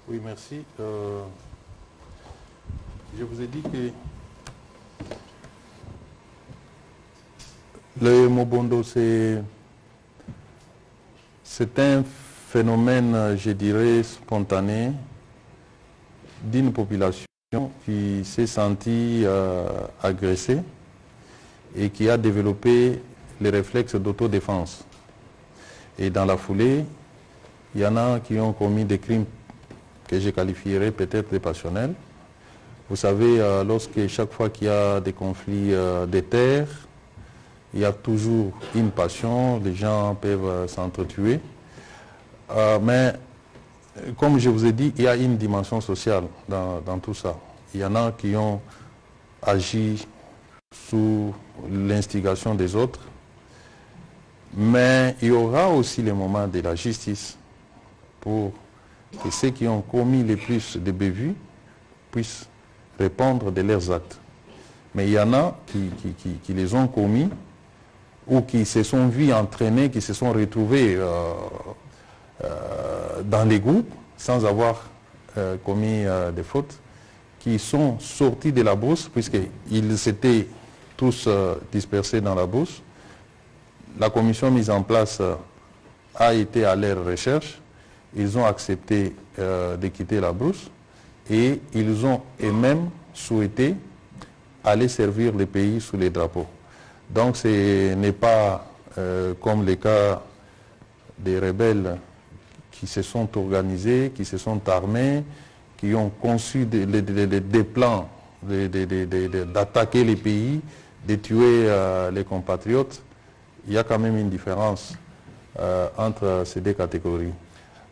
Oui, merci. Je vous ai dit que le Mobondo, c'est un phénomène, je dirais, spontané d'une population qui s'est sentie agressée et qui a développé les réflexes d'autodéfense. Et dans la foulée, il y en a qui ont commis des crimes que je qualifierais peut-être de passionnels. Vous savez, lorsque chaque fois qu'il y a des conflits de terre, il y a toujours une passion, les gens peuvent s'entretuer. Mais comme je vous ai dit, il y a une dimension sociale dans tout ça. Il y en a qui ont agi sous l'instigation des autres Mais il y aura aussi les moments de la justice pour que ceux qui ont commis les plus de bévues puissent répondre de leurs actes. Mais il y en a qui les ont commis ou qui se sont vus entraînés, qui se sont retrouvés dans les groupes sans avoir commis des fautes, qui sont sortis de la brousse puisqu'ils s'étaient tous dispersés dans la brousse. La commission mise en place a été à leur recherche. Ils ont accepté de quitter la brousse et ils ont eux-mêmes souhaité aller servir le pays sous les drapeaux. Donc ce n'est pas comme le cas des rebelles qui se sont organisés, qui se sont armés, qui ont conçu des plans d'attaquer les pays, de tuer les compatriotes. Il y a quand même une différence entre ces deux catégories.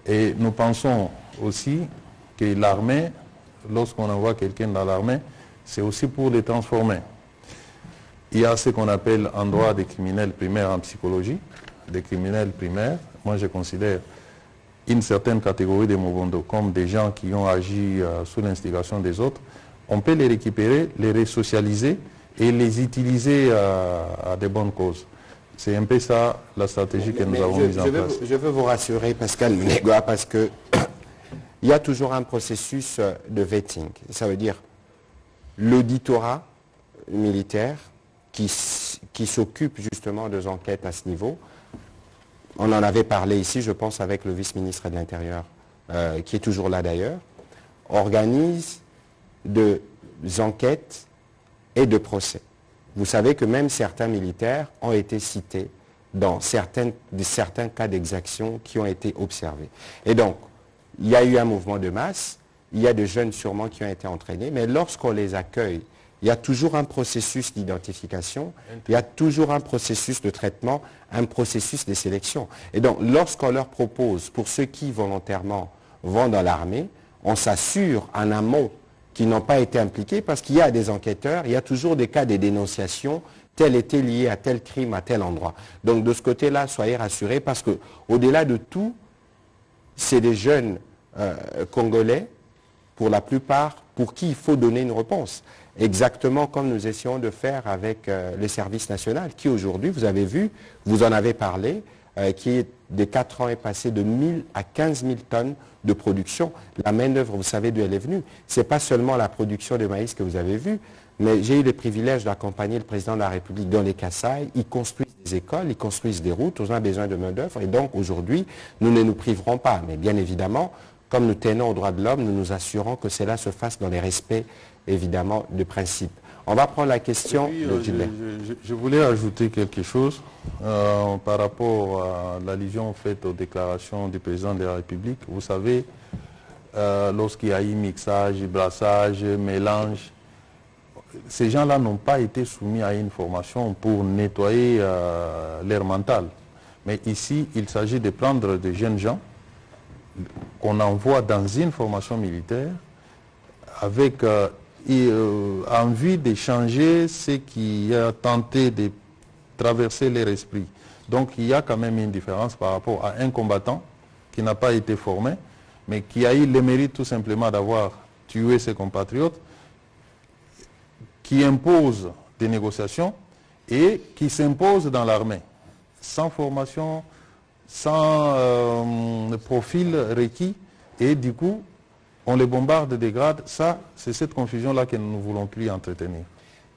Et nous pensons aussi que l'armée, lorsqu'on envoie quelqu'un dans l'armée, c'est aussi pour les transformer. Il y a ce qu'on appelle en droit des criminels primaires en psychologie, des criminels primaires. Moi, je considère une certaine catégorie de Mobondo comme des gens qui ont agi sous l'instigation des autres. On peut les récupérer, les resocialiser et les utiliser à de bonnes causes. C'est un peu ça la stratégie que nous avons mise en place. Je veux vous rassurer, Pascal Mnegwa, parce que il y a toujours un processus de vetting. Ça veut dire l'auditorat militaire qui s'occupe justement des enquêtes à ce niveau. On en avait parlé ici, je pense, avec le vice-ministre de l'Intérieur, qui est toujours là d'ailleurs, organise des enquêtes et de procès. Vous savez que même certains militaires ont été cités dans certains cas d'exaction qui ont été observés. Et donc, il y a eu un mouvement de masse, il y a des jeunes sûrement qui ont été entraînés, mais lorsqu'on les accueille, il y a toujours un processus d'identification, il y a toujours un processus de traitement, un processus de sélection. Et donc, lorsqu'on leur propose, pour ceux qui volontairement vont dans l'armée, on s'assure en amont qu'ils n'ont pas été impliqués parce qu'il y a des enquêteurs, il y a toujours des cas de dénonciation, tel était lié à tel crime, à tel endroit. Donc, de ce côté-là, soyez rassurés parce qu'au-delà de tout, c'est des jeunes Congolais, pour la plupart, pour qui il faut donner une réponse. Exactement comme nous essayons de faire avec le service national, qui aujourd'hui, vous avez vu, vous en avez parlé, qui de 4 ans est passé de 1000 à 15 000 tonnes de production. La main-d'œuvre, vous savez d'où elle est venue. Ce n'est pas seulement la production de maïs que vous avez vu, mais j'ai eu le privilège d'accompagner le président de la République dans les Kasaï. Ils construisent des écoles, ils construisent des routes, on a besoin de main-d'œuvre. Et donc aujourd'hui, nous ne nous priverons pas. Mais bien évidemment, comme nous tenons aux droits de l'homme, nous nous assurons que cela se fasse dans les respects, évidemment, de principe. On va prendre la question de Gilbert. Je voulais ajouter quelque chose par rapport à l'allusion faite aux déclarations du président de la République. Vous savez, lorsqu'il y a eu mixage, brassage, mélange, ces gens-là n'ont pas été soumis à une formation pour nettoyer l'air mental. Mais ici, il s'agit de prendre des jeunes gens qu'on envoie dans une formation militaire avec envie d'échanger ce qui a tenté de traverser leur esprit. Donc il y a quand même une différence par rapport à un combattant qui n'a pas été formé, mais qui a eu le mérite tout simplement d'avoir tué ses compatriotes, qui impose des négociations et qui s'impose dans l'armée, sans formation, sans profil requis, et du coup, on les bombarde des grades. Ça, c'est cette confusion-là que nous ne voulons plus entretenir.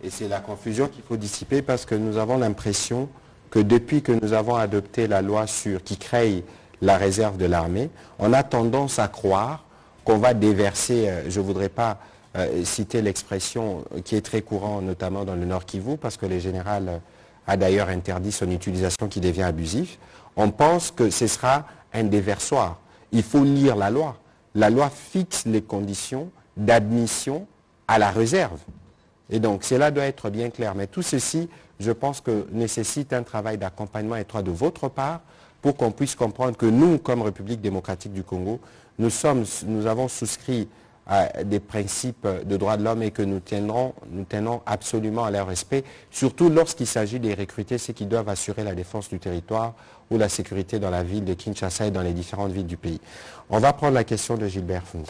Et c'est la confusion qu'il faut dissiper parce que nous avons l'impression que depuis que nous avons adopté la loi qui crée la réserve de l'armée, on a tendance à croire qu'on va déverser, je ne voudrais pas citer l'expression qui est très courante, notamment dans le Nord Kivu, parce que le général a d'ailleurs interdit son utilisation qui devient abusif. On pense que ce sera un déversoir. Il faut lire la loi. La loi fixe les conditions d'admission à la réserve. Et donc, cela doit être bien clair. Mais tout ceci, je pense que nécessite un travail d'accompagnement étroit de votre part pour qu'on puisse comprendre que nous, comme République démocratique du Congo, nous avons souscrit des principes de droits de l'homme et que nous tenons absolument à leur respect, surtout lorsqu'il s'agit de recruter ceux qui doivent assurer la défense du territoire ou la sécurité dans la ville de Kinshasa et dans les différentes villes du pays. On va prendre la question de Gilbert Fundi.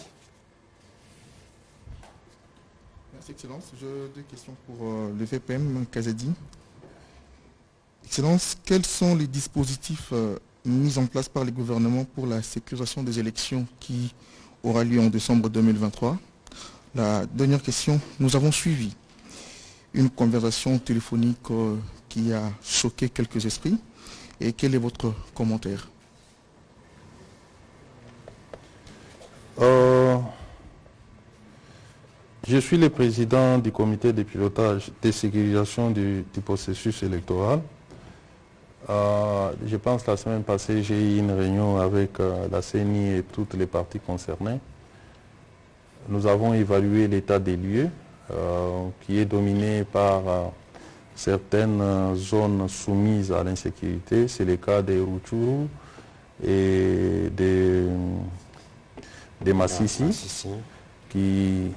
Merci, Excellence. J'ai deux questions pour le VPM Kazadi. Excellence, quels sont les dispositifs mis en place par les gouvernements pour la sécurisation des élections qui aura lieu en décembre 2023? La dernière question, nous avons suivi une conversation téléphonique qui a choqué quelques esprits. Et quel est votre commentaire? Je suis le président du comité de pilotage de sécurisation du processus électoral. Je pense que la semaine passée, j'ai eu une réunion avec la CENI et toutes les parties concernées. Nous avons évalué l'état des lieux qui est dominé par certaines zones soumises à l'insécurité. C'est le cas des Rutshuru et des Massissi, qui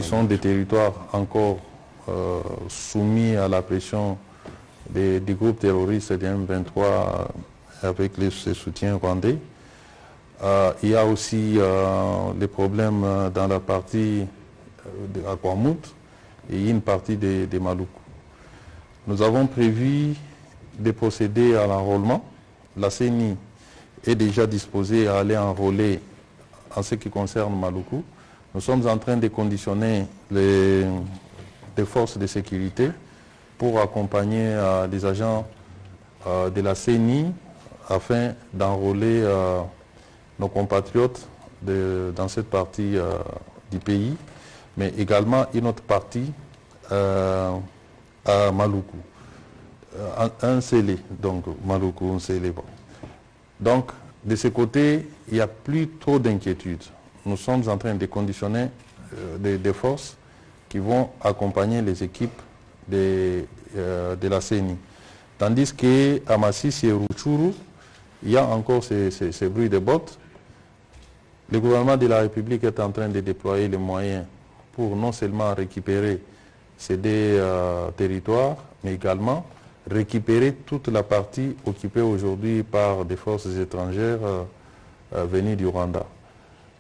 sont des territoires encore soumis à la pression des groupes terroristes de M23 avec ses soutiens rwandais. Il y a aussi les problèmes dans la partie de Akwamut et une partie de Maluku. Nous avons prévu de procéder à l'enrôlement. La CENI est déjà disposée à aller enrôler en ce qui concerne Maluku. Nous sommes en train de conditionner les forces de sécurité pour accompagner les agents de la CENI afin d'enrôler nos compatriotes dans cette partie du pays, mais également une autre partie à Maluku. Un scellé, donc Maluku, un scellé. Bon. Donc, de ce côté, il n'y a plus trop d'inquiétude. Nous sommes en train de conditionner des forces qui vont accompagner les équipes de la CENI. Tandis qu'à Massissi et Rutshuru, il y a encore ces bruits de bottes. Le gouvernement de la République est en train de déployer les moyens pour non seulement récupérer ces deux territoires, mais également récupérer toute la partie occupée aujourd'hui par des forces étrangères venues du Rwanda.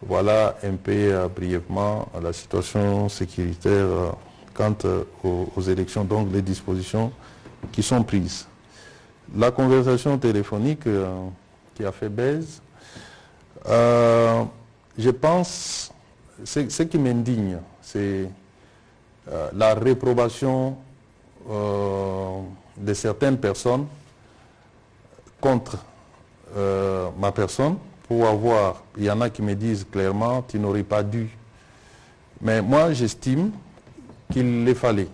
Voilà un peu brièvement la situation sécuritaire quant aux élections, donc les dispositions qui sont prises. La conversation téléphonique qui a fait baise, je pense, ce qui m'indigne, c'est la réprobation de certaines personnes contre ma personne pour avoir, il y en a qui me disent clairement, tu n'aurais pas dû. Mais moi, j'estime qu'il les fallait.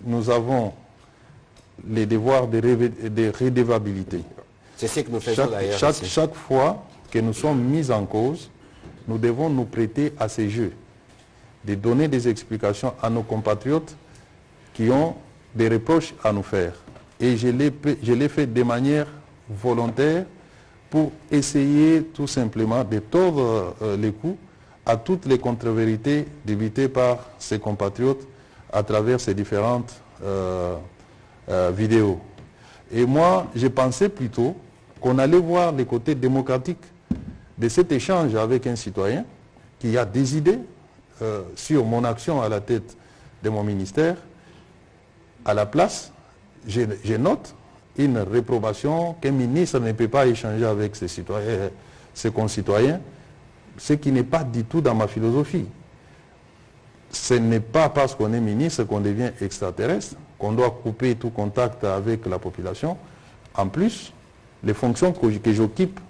Nous avons les devoirs de redevabilité. C'est ce que nous faisons d'ailleurs. Chaque fois que nous sommes mis en cause, nous devons nous prêter à ces jeux, de donner des explications à nos compatriotes qui ont des reproches à nous faire. Et je l'ai fait de manière volontaire pour essayer tout simplement de tordre les coups à toutes les contre-vérités débitées par ces compatriotes à travers ces différentes vidéos. Et moi, je pensais plutôt qu'on allait voir les côtés démocratiques de cet échange avec un citoyen qui a des idées sur mon action à la tête de mon ministère. À la place, je note une réprobation qu'un ministre ne peut pas échanger avec ses concitoyens, ce qui n'est pas du tout dans ma philosophie. Ce n'est pas parce qu'on est ministre qu'on devient extraterrestre, qu'on doit couper tout contact avec la population. En plus, les fonctions que j'occupe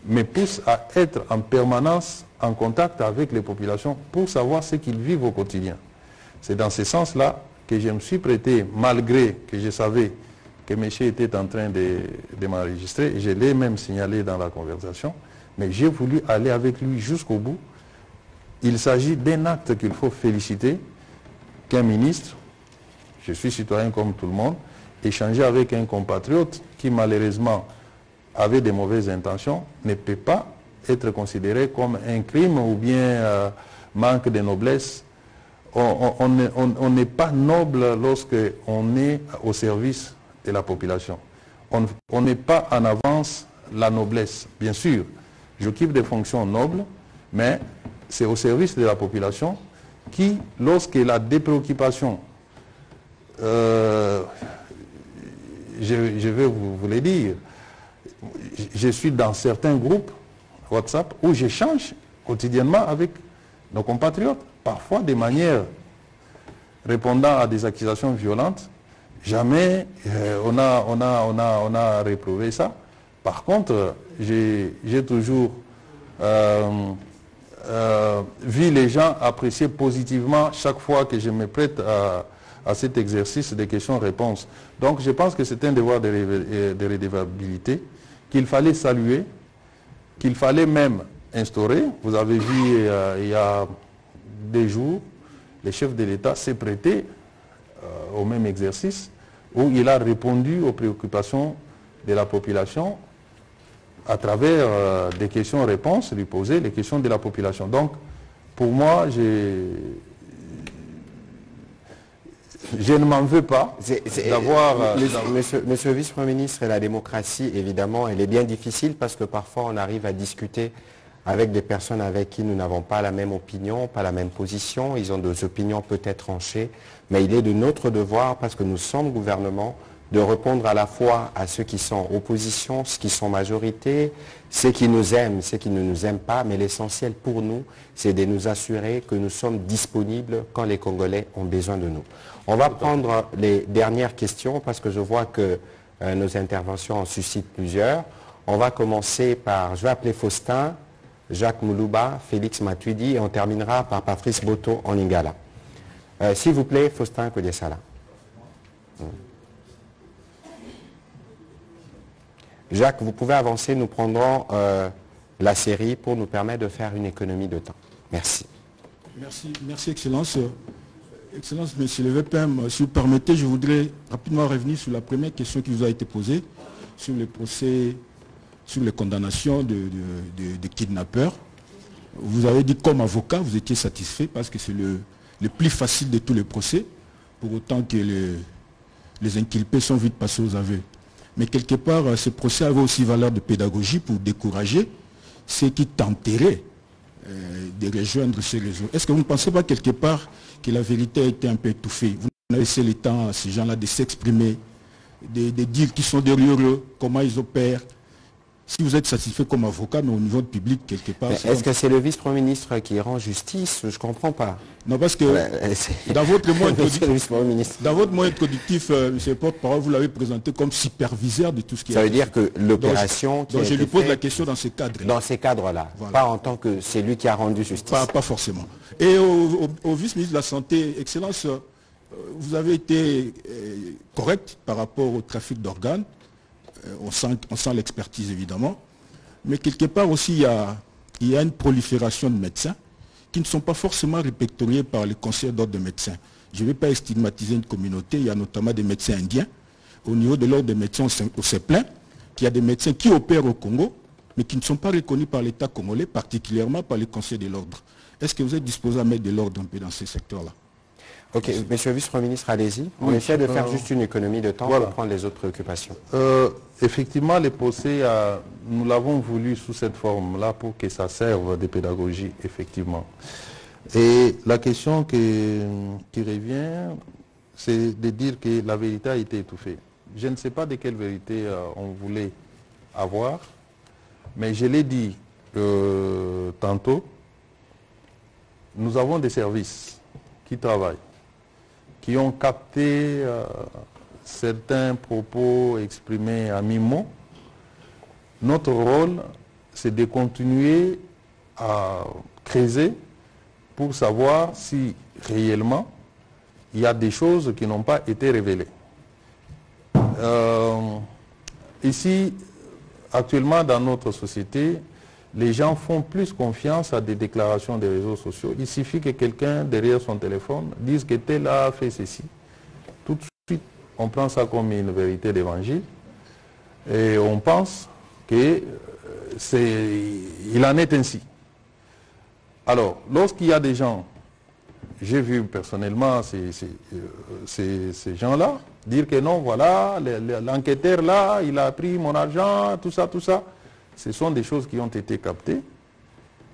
me poussent à être en permanence en contact avec les populations pour savoir ce qu'ils vivent au quotidien. C'est dans ce sens-là que je me suis prêté, malgré que je savais que monsieur était en train de m'enregistrer. Je l'ai même signalé dans la conversation, mais j'ai voulu aller avec lui jusqu'au bout. Il s'agit d'un acte qu'il faut féliciter, qu'un ministre, je suis citoyen comme tout le monde, échanger avec un compatriote qui malheureusement avait de mauvaises intentions, ne peut pas être considéré comme un crime ou bien manque de noblesse. On n'est pas noble lorsque on est au service de la population. On n'est pas en avance la noblesse. Bien sûr, j'occupe des fonctions nobles, mais c'est au service de la population qui, lorsqu'elle a des préoccupations, je vais vous les dire, je suis dans certains groupes WhatsApp où j'échange quotidiennement avec nos compatriotes, parfois de manière répondant à des accusations violentes. Jamais on a réprouvé ça. Par contre, j'ai toujours vu les gens apprécier positivement chaque fois que je me prête à cet exercice de questions-réponses. Donc je pense que c'est un devoir de redevabilité qu'il fallait saluer, qu'il fallait même instaurer. Vous avez vu il y a des jours, le chef de l'État s'est prêté au même exercice où il a répondu aux préoccupations de la population à travers des questions-réponses, lui poser les questions de la population. Donc, pour moi, je ne m'en veux pas d'avoir... Monsieur le vice-premier ministre, la démocratie, évidemment, elle est bien difficile parce que parfois on arrive à discuter avec des personnes avec qui nous n'avons pas la même opinion, pas la même position. Ils ont des opinions peut-être tranchées, mais il est de notre devoir, parce que nous sommes gouvernement, de répondre à la fois à ceux qui sont opposition, ceux qui sont majorité, ceux qui nous aiment, ceux qui ne nous aiment pas, mais l'essentiel pour nous, c'est de nous assurer que nous sommes disponibles quand les Congolais ont besoin de nous. On va prendre les dernières questions parce que je vois que nos interventions en suscitent plusieurs. On va commencer par, je vais appeler Faustin, Jacques Moulouba, Félix Matuidi et on terminera par Patrice Boto en Lingala. S'il vous plaît, Faustin Kodesala. Jacques, vous pouvez avancer, nous prendrons la série pour nous permettre de faire une économie de temps. Merci. Merci Excellence. Excellence, Monsieur le VPM, si vous permettez, je voudrais rapidement revenir sur la première question qui vous a été posée, sur les procès, sur les condamnations de kidnappeurs. Vous avez dit comme avocat, vous étiez satisfait parce que c'est le plus facile de tous les procès, pour autant que les inculpés sont vite passés aux aveux. Mais quelque part, ce procès avait aussi valeur de pédagogie pour décourager ceux qui tenteraient de rejoindre ces réseaux. Est-ce que vous ne pensez pas quelque part que la vérité a été un peu étouffée? Vous avez laissé le temps à ces gens-là de s'exprimer, de dire qui sont derrière eux, comment ils opèrent. Si vous êtes satisfait comme avocat, mais au niveau du public, quelque part... Est-ce que c'est le vice-premier ministre qui rend justice? Je ne comprends pas. Non, parce que dans votre moyen productif, monsieur le porte-parole, vous l'avez présenté comme superviseur de tout ce qui est... Ça veut dire que l'opération... Donc je lui pose la question dans ces cadres-là. Dans ces cadres-là, voilà. Pas en tant que c'est lui qui a rendu justice. Pas forcément. Et au vice-ministre de la Santé, Excellence, vous avez été correct par rapport au trafic d'organes. On sent l'expertise évidemment, mais quelque part aussi il y a une prolifération de médecins qui ne sont pas forcément répertoriés par le conseil d'ordre de médecins. Je ne vais pas stigmatiser une communauté, il y a notamment des médecins indiens. Au niveau de l'ordre des médecins, on s'est plaint qu'il y a des médecins qui opèrent au Congo, mais qui ne sont pas reconnus par l'État congolais, particulièrement par le conseil de l'ordre. Est-ce que vous êtes disposé à mettre de l'ordre un peu dans ces secteurs-là? Ok, monsieur le vice-premier ministre, allez-y. On essaie de faire juste une économie de temps pour prendre les autres préoccupations. Effectivement, les procès, nous l'avons voulu sous cette forme-là pour que ça serve de pédagogie, effectivement. Et la question qui revient, c'est de dire que la vérité a été étouffée. Je ne sais pas de quelle vérité on voulait avoir, mais je l'ai dit tantôt, nous avons des services qui travaillent, qui ont capté certains propos exprimés à mi-mot. Notre rôle, c'est de continuer à creuser pour savoir si réellement il y a des choses qui n'ont pas été révélées. Ici, actuellement dans notre société, les gens font plus confiance à des déclarations des réseaux sociaux. Il suffit que quelqu'un, derrière son téléphone, dise que tel a fait ceci. Tout de suite, on prend ça comme une vérité d'évangile. Et on pense qu'il en est ainsi. Alors, lorsqu'il y a des gens, j'ai vu personnellement ces gens-là dire que non, voilà, l'enquêteur là, il a pris mon argent, tout ça, ce sont des choses qui ont été captées.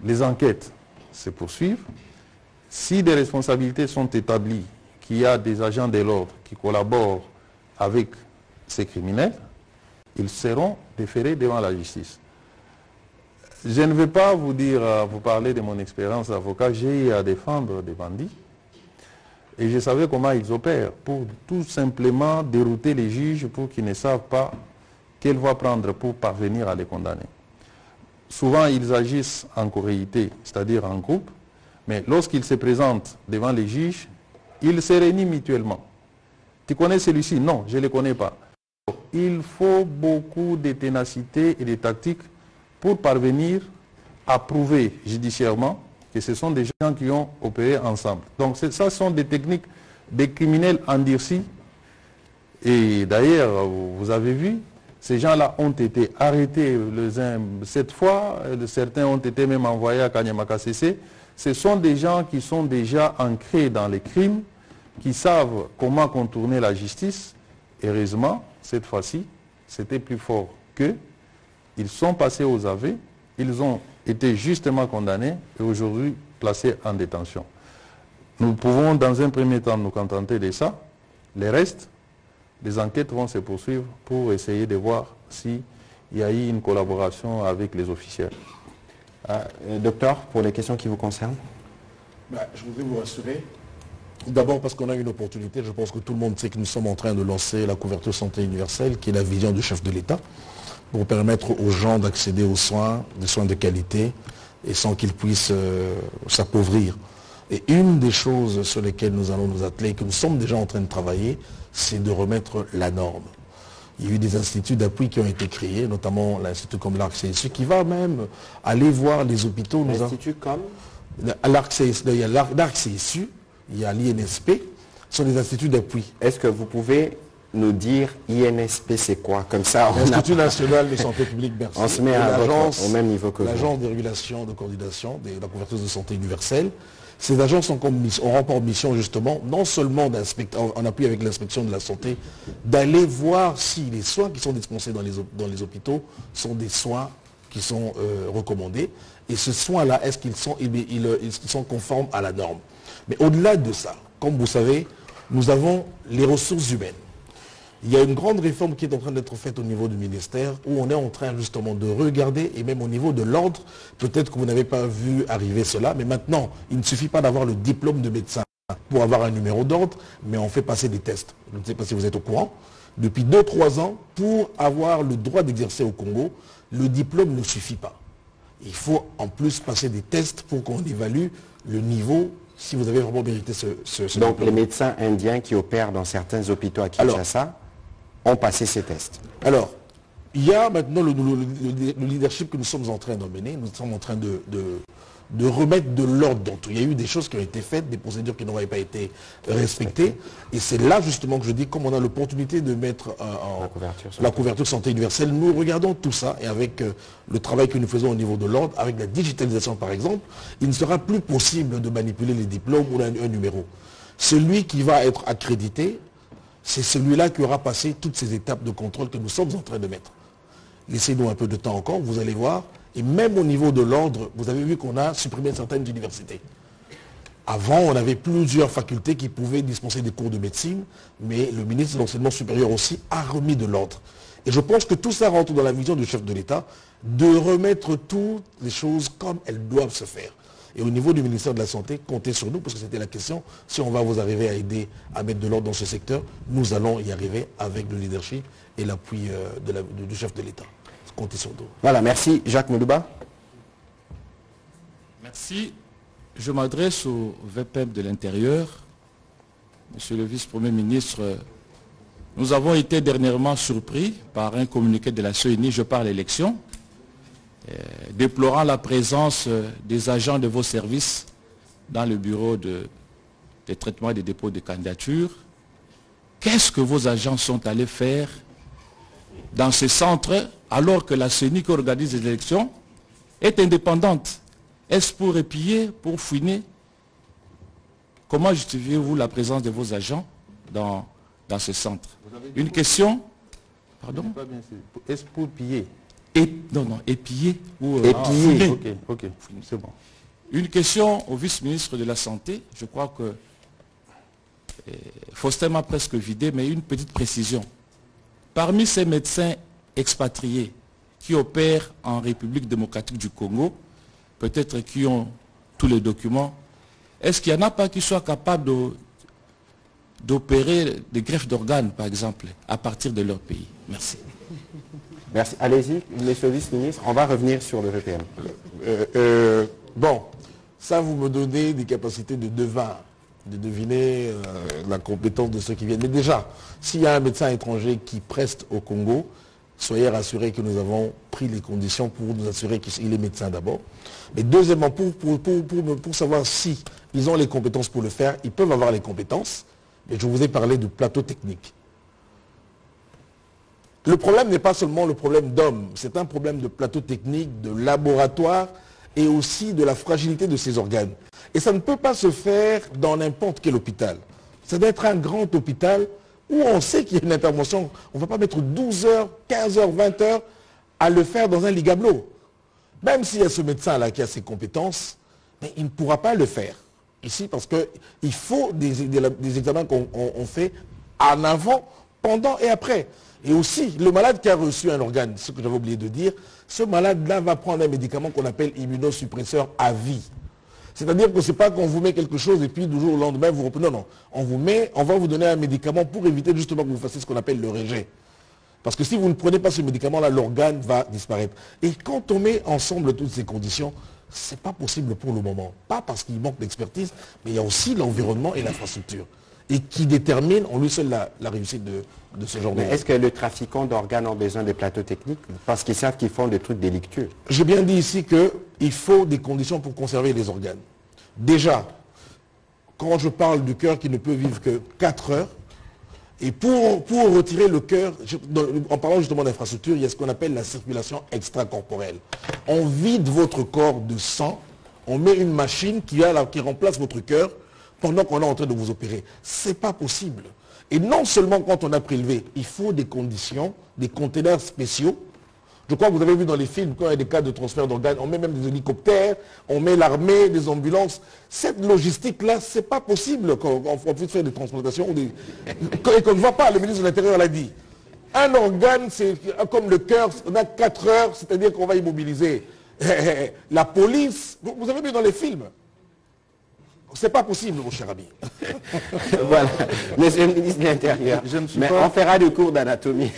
Les enquêtes se poursuivent. Si des responsabilités sont établies, qu'il y a des agents de l'ordre qui collaborent avec ces criminels, ils seront déférés devant la justice. Je ne vais pas vous parler de mon expérience d'avocat. J'ai eu à défendre des bandits et je savais comment ils opèrent pour tout simplement dérouter les juges pour qu'ils ne savent pas quelle voie prendre pour parvenir à les condamner. Souvent, ils agissent en choréité, c'est-à-dire en groupe, mais lorsqu'ils se présentent devant les juges, ils se réunissent mutuellement. Tu connais celui-ci? Non, je ne le connais pas. Il faut beaucoup de ténacité et de tactique pour parvenir à prouver judiciairement que ce sont des gens qui ont opéré ensemble. Donc ça sont des techniques des criminels endurcis. Et d'ailleurs, vous avez vu, ces gens-là ont été arrêtés les uns 7 fois, certains ont été même envoyés à Kanyama-Kasese. Ce sont des gens qui sont déjà ancrés dans les crimes, qui savent comment contourner la justice. Heureusement, cette fois-ci, c'était plus fort qu'eux. Ils sont passés aux aveux, ils ont été justement condamnés et aujourd'hui placés en détention. Nous pouvons dans un premier temps nous contenter de ça. Les restes, les enquêtes vont se poursuivre pour essayer de voir s'il y a eu une collaboration avec les officiels. Docteur, pour les questions qui vous concernent? Je voudrais vous rassurer. D'abord parce qu'on a une opportunité, je pense que tout le monde sait que nous sommes en train de lancer la couverture santé universelle, qui est la vision du chef de l'État, pour permettre aux gens d'accéder aux soins, des soins de qualité, et sans qu'ils puissent s'appauvrir. Et une des choses sur lesquelles nous allons nous atteler, que nous sommes déjà en train de travailler, c'est de remettre la norme. Il y a eu des instituts d'appui qui ont été créés, notamment l'Institut comme l'ARC-CSU, qui va même aller voir les hôpitaux. L'Institut comme il y a l'ARC-CSU, il y a l'INSP, ce sont des instituts d'appui. Est-ce que vous pouvez nous dire INSP c'est quoi? Comme ça, l'Institut national de santé publique, merci. On se met au même niveau que vous. L'agence de régulation, de coordination de la couverture de santé universelle. Ces agences ont rapport mission justement, non seulement en appui avec l'inspection de la santé, d'aller voir si les soins qui sont dispensés dans les hôpitaux sont des soins qui sont recommandés. Et ce soin-là, est-ce qu'ils sont conformes à la norme? Mais au-delà de ça, comme vous savez, nous avons les ressources humaines. Il y a une grande réforme qui est en train d'être faite au niveau du ministère, où on est en train justement de regarder, et même au niveau de l'ordre, peut-être que vous n'avez pas vu arriver cela, mais maintenant, il ne suffit pas d'avoir le diplôme de médecin pour avoir un numéro d'ordre, mais on fait passer des tests. Je ne sais pas si vous êtes au courant. Depuis 2-3 ans, pour avoir le droit d'exercer au Congo, le diplôme ne suffit pas. Il faut en plus passer des tests pour qu'on évalue le niveau, si vous avez vraiment mérité ce Donc diplôme. les médecins indiens qui opèrent dans certains hôpitaux à Kinshasa ont passé ces tests. Alors, il y a maintenant le leadership que nous sommes en train d'emmener. Nous sommes en train de remettre de l'ordre dans tout. Il y a eu des choses qui ont été faites, des procédures qui n'auraient pas été respectées. Et c'est là justement que je dis, comme on a l'opportunité de mettre la couverture santé universelle, nous regardons tout ça et avec le travail que nous faisons au niveau de l'ordre, avec la digitalisation par exemple, il ne sera plus possible de manipuler les diplômes ou un numéro. Celui qui va être accrédité, c'est celui-là qui aura passé toutes ces étapes de contrôle que nous sommes en train de mettre. Laissez-nous un peu de temps encore, vous allez voir. Et même au niveau de l'ordre, vous avez vu qu'on a supprimé certaines universités. Avant, on avait plusieurs facultés qui pouvaient dispenser des cours de médecine, mais le ministre de l'Enseignement supérieur aussi a remis de l'ordre. Et je pense que tout ça rentre dans la vision du chef de l'État, de remettre toutes les choses comme elles doivent se faire. Et au niveau du ministère de la Santé, comptez sur nous, parce que c'était la question, si on va vous arriver à aider à mettre de l'ordre dans ce secteur, nous allons y arriver avec le leadership et l'appui du chef de l'État. Comptez sur nous. Voilà, merci. Jacques Moulouba. Merci. Je m'adresse au VPEP de l'Intérieur. Monsieur le vice-premier ministre, nous avons été dernièrement surpris par un communiqué de la CENI, je parle élection, déplorant la présence des agents de vos services dans le bureau de traitement des dépôts de candidature. Qu'est-ce que vos agents sont allés faire dans ce centre alors que la CENI qui organise les élections est indépendante? Est-ce pour épier, pour fouiner? Comment justifiez-vous la présence de vos agents dans ce centre? Une question. Pardon? Est-ce pour piller? Non, épier ou fouiner. Ok, c'est bon. Une question au vice-ministre de la Santé. Je crois que Faustin m'a presque vidé, mais une petite précision. Parmi ces médecins expatriés qui opèrent en République démocratique du Congo, peut-être qui ont tous les documents, est-ce qu'il n'y en a pas qui soient capables d'opérer des greffes d'organes, par exemple, à partir de leur pays? Merci. Merci. Allez-y, monsieur le vice-ministre, on va revenir sur le VPM. Bon, ça vous me donnez des capacités de devin, de deviner la compétence de ceux qui viennent. Mais déjà, s'il y a un médecin étranger qui preste au Congo, soyez rassurés que nous avons pris les conditions pour nous assurer qu'il est médecin d'abord. Mais deuxièmement, pour savoir si ils ont les compétences pour le faire, ils peuvent avoir les compétences. Et je vous ai parlé de plateau technique. Le problème n'est pas seulement le problème d'hommes, c'est un problème de plateau technique, de laboratoire et aussi de la fragilité de ces organes. Et ça ne peut pas se faire dans n'importe quel hôpital. Ça doit être un grand hôpital où on sait qu'il y a une intervention. On ne va pas mettre 12 heures, 15 heures, 20 heures à le faire dans un lit gablot. Même s'il y a ce médecin-là qui a ses compétences, mais il ne pourra pas le faire ici parce qu'il faut des examens qu'on fait en avant, pendant et après. Et aussi, le malade qui a reçu un organe, ce que j'avais oublié de dire, ce malade-là va prendre un médicament qu'on appelle immunosuppresseur à vie. C'est-à-dire que ce n'est pas qu'on vous met quelque chose et puis du jour au lendemain, vous reprenez. Non, non. On va vous donner un médicament pour éviter justement que vous fassiez ce qu'on appelle le rejet. Parce que si vous ne prenez pas ce médicament-là, l'organe va disparaître. Et quand on met ensemble toutes ces conditions, ce n'est pas possible pour le moment. Pas parce qu'il manque d'expertise, mais il y a aussi l'environnement et l'infrastructure. Et qui détermine en lui seul la réussite de ce genre de... Mais est-ce que les trafiquants d'organes ont besoin de plateaux techniques? Parce qu'ils savent qu'ils font des trucs délictueux. J'ai bien dit ici qu'il faut des conditions pour conserver les organes. Déjà, quand je parle du cœur qui ne peut vivre que 4 heures, et pour retirer le cœur, en parlant justement d'infrastructure, il y a ce qu'on appelle la circulation extracorporelle. On vide votre corps de sang, on met une machine qui remplace votre cœur pendant qu'on est en train de vous opérer. Ce n'est pas possible. Et non seulement quand on a prélevé, il faut des conditions, des containers spéciaux. Je crois que vous avez vu dans les films, quand il y a des cas de transfert d'organes, on met même des hélicoptères, on met l'armée, des ambulances. Cette logistique-là, ce n'est pas possible qu'on puisse faire des transplantations. Et qu'on ne voit pas, le ministre de l'Intérieur l'a dit. Un organe, c'est comme le cœur, on a 4 heures, c'est-à-dire qu'on va immobiliser. La police, vous avez vu dans les films. C'est pas possible, mon cher ami. Voilà, monsieur le ministre de l'Intérieur. On fera des cours d'anatomie.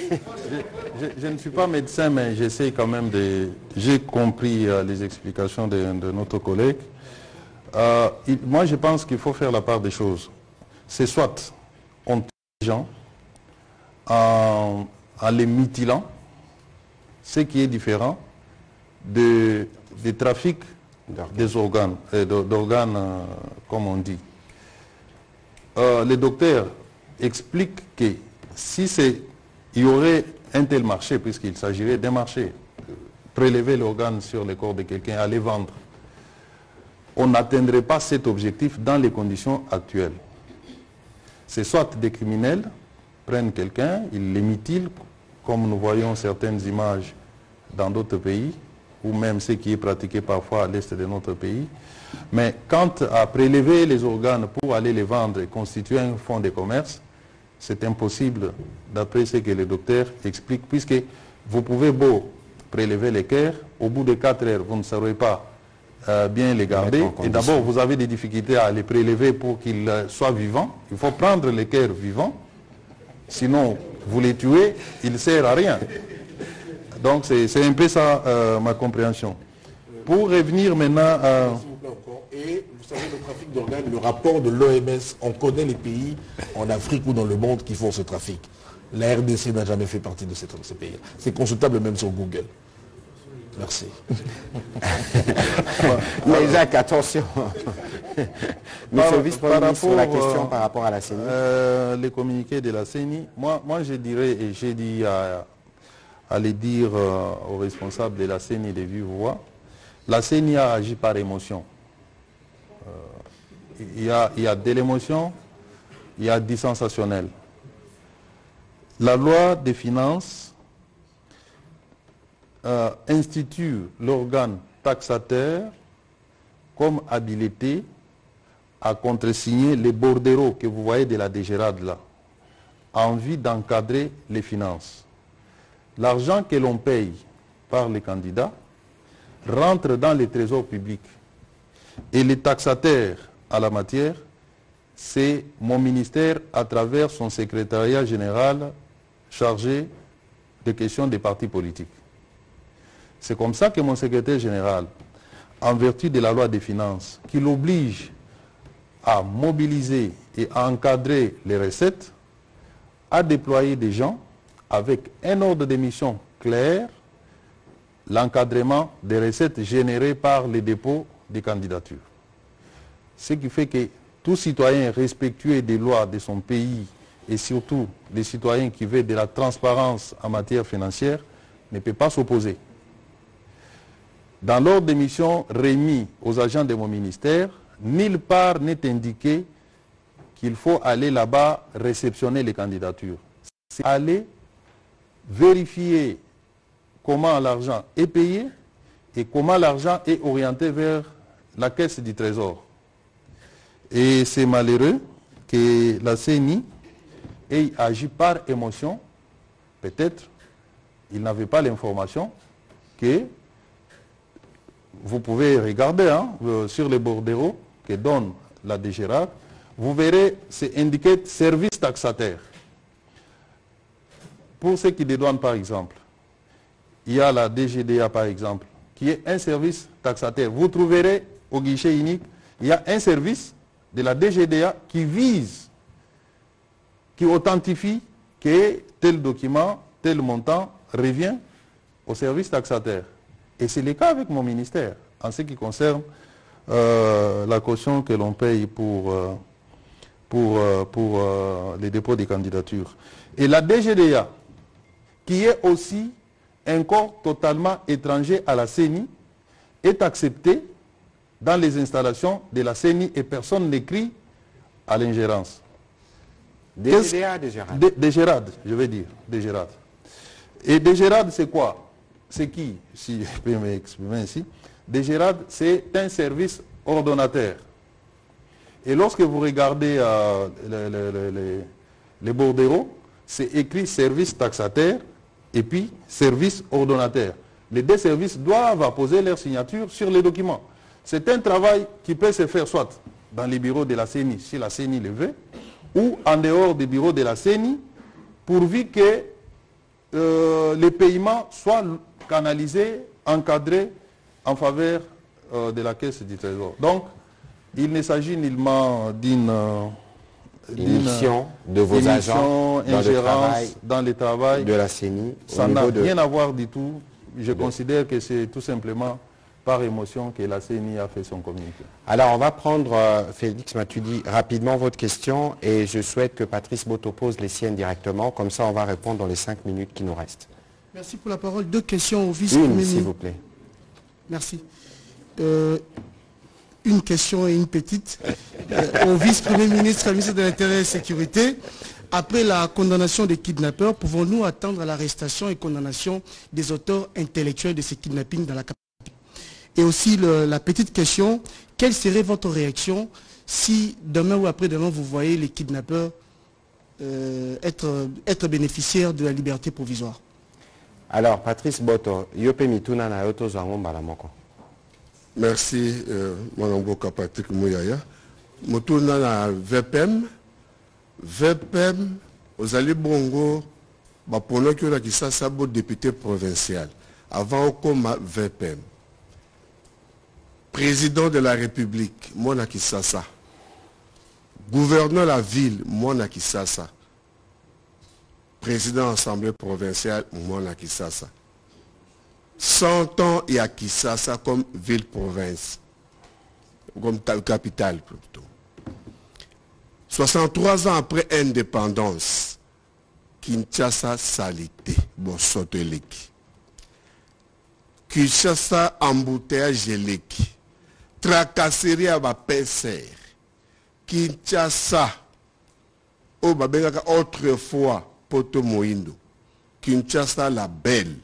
Je ne suis pas médecin, mais j'essaie quand même de... J'ai compris les explications de notre collègue. Moi, je pense qu'il faut faire la part des choses. C'est soit on tue les gens en les mutilant, ce qui est différent des trafics des organes, comme on dit. Les docteurs expliquent que si il y aurait un tel marché, puisqu'il s'agirait d'un marché, prélever l'organe sur le corps de quelqu'un, aller vendre, on n'atteindrait pas cet objectif dans les conditions actuelles. C'est soit des criminels prennent quelqu'un, ils les mutilent, comme nous voyons certaines images dans d'autres pays, ou même ce qui est pratiqué parfois à l'est de notre pays. Mais quant à prélever les organes pour aller les vendre et constituer un fonds de commerce, c'est impossible d'après ce que les docteurs expliquent, puisque vous pouvez beau prélever les cœurs, au bout de 4 heures, vous ne saurez pas bien les garder. Et d'abord, vous avez des difficultés à les prélever pour qu'ils soient vivants. Il faut prendre les cœurs vivants, sinon vous les tuez, ils ne servent à rien. Donc c'est un peu ça ma compréhension. Pour revenir maintenant à... Et vous savez, le trafic d'organes, le rapport de l'OMS, on connaît les pays en Afrique ou dans le monde qui font ce trafic. La RDC n'a jamais fait partie de ces pays. C'est consultable même sur Google. Merci. Mais Jacques, attention. Monsieur le vice-président, sur la question par rapport à la CENI. Les communiqués de la CENI, moi je dirais, et j'ai dit aller dire aux responsables de la CENI de vive voix. La CENI a agi par émotion. Il y a de l'émotion, il y a du sensationnel. La loi des finances institue l'organe taxateur comme habilité à contresigner les bordereaux que vous voyez de la DGRAD là, en vue d'encadrer les finances. L'argent que l'on paye par les candidats rentre dans les trésors publics. Et les taxataires à la matière, c'est mon ministère à travers son secrétariat général chargé des questions des partis politiques. C'est comme ça que mon secrétaire général, en vertu de la loi des finances, qui l'oblige à mobiliser et à encadrer les recettes, a déployé des gens avec un ordre de mission clair, l'encadrement des recettes générées par les dépôts des candidatures. Ce qui fait que tout citoyen respectueux des lois de son pays et surtout les citoyens qui veulent de la transparence en matière financière ne peut pas s'opposer. Dans l'ordre de mission remis aux agents de mon ministère, nulle part n'est indiqué qu'il faut aller là-bas réceptionner les candidatures. C'est aller vérifier comment l'argent est payé et comment l'argent est orienté vers la caisse du Trésor. Et c'est malheureux que la CENI ait agi par émotion. Peut-être il n'avait pas l'information que vous pouvez regarder sur les bordereaux que donne la DGRAD. Vous verrez, c'est indiqué service taxataire. Pour ceux qui dédouanent par exemple, il y a la DGDA par exemple, qui est un service taxataire. Vous trouverez au guichet unique, il y a un service de la DGDA qui vise, qui authentifie que tel document, tel montant revient au service taxataire. Et c'est le cas avec mon ministère, en ce qui concerne la caution que l'on paye pour les dépôts des candidatures. Et la DGDA, qui est aussi un corps totalement étranger à la CENI, est acceptée dans les installations de la CENI et personne n'écrit à l'ingérence. DGDA, DGRAD, je vais dire, DGRAD. Et DGRAD, c'est quoi? C'est qui, si je peux m'exprimer ainsi? DGRAD, c'est un service ordonnateur. Et lorsque vous regardez les bordereaux, c'est écrit service taxataire et puis service ordonnateur. Les deux services doivent apposer leur signature sur les documents. C'est un travail qui peut se faire soit dans les bureaux de la CENI, si la CENI le veut, ou en dehors des bureaux de la CENI, pourvu que les paiements soient canalisés, encadrés en faveur de la caisse du Trésor. Donc, il ne s'agit nullement d'une mission de vos agents dans le travail de la CENI. Ça n'a rien à voir du tout. Je considère que c'est tout simplement par émotion que la CENI a fait son communiqué. Alors, on va prendre, Félix Matuidi, rapidement votre question et je souhaite que Patrice Boto pose les siennes directement. Comme ça, on va répondre dans les 5 minutes qui nous restent. Merci pour la parole. 2 questions au vice-premier ministre. S'il vous plaît. Merci. Une question et une petite. Au vice-premier ministre, ministre de l'Intérieur et de la Sécurité, après la condamnation des kidnappeurs, pouvons-nous attendre l'arrestation et condamnation des auteurs intellectuels de ces kidnappings dans la capitale? Et aussi la petite question, quelle serait votre réaction si demain ou après-demain vous voyez les kidnappeurs être bénéficiaires de la liberté provisoire? Alors, Patrice Boto, yope mituna na yoto zango mbalamoko. Merci, mon oncle Patrick Mouyaya. Motuna na VPM. VPM, aux allées bongo, pendant que la Kisasa, député provincial. Avant, comme VPM. Président de la République, Mona Kisasa. Gouverneur de la ville, Mona Kisasa. Président de l'Assemblée provinciale, Mona Kisasa. 100 ans et à Kisasa comme ville-province, comme capitale plutôt. 63 ans après indépendance, Kinshasa salité. bosoto eleki. Kinshasa embouteillage eleki. Tracasserie à ba PCR. Kinshasa o babengaka autrefois poto moindo. Kinshasa la belle.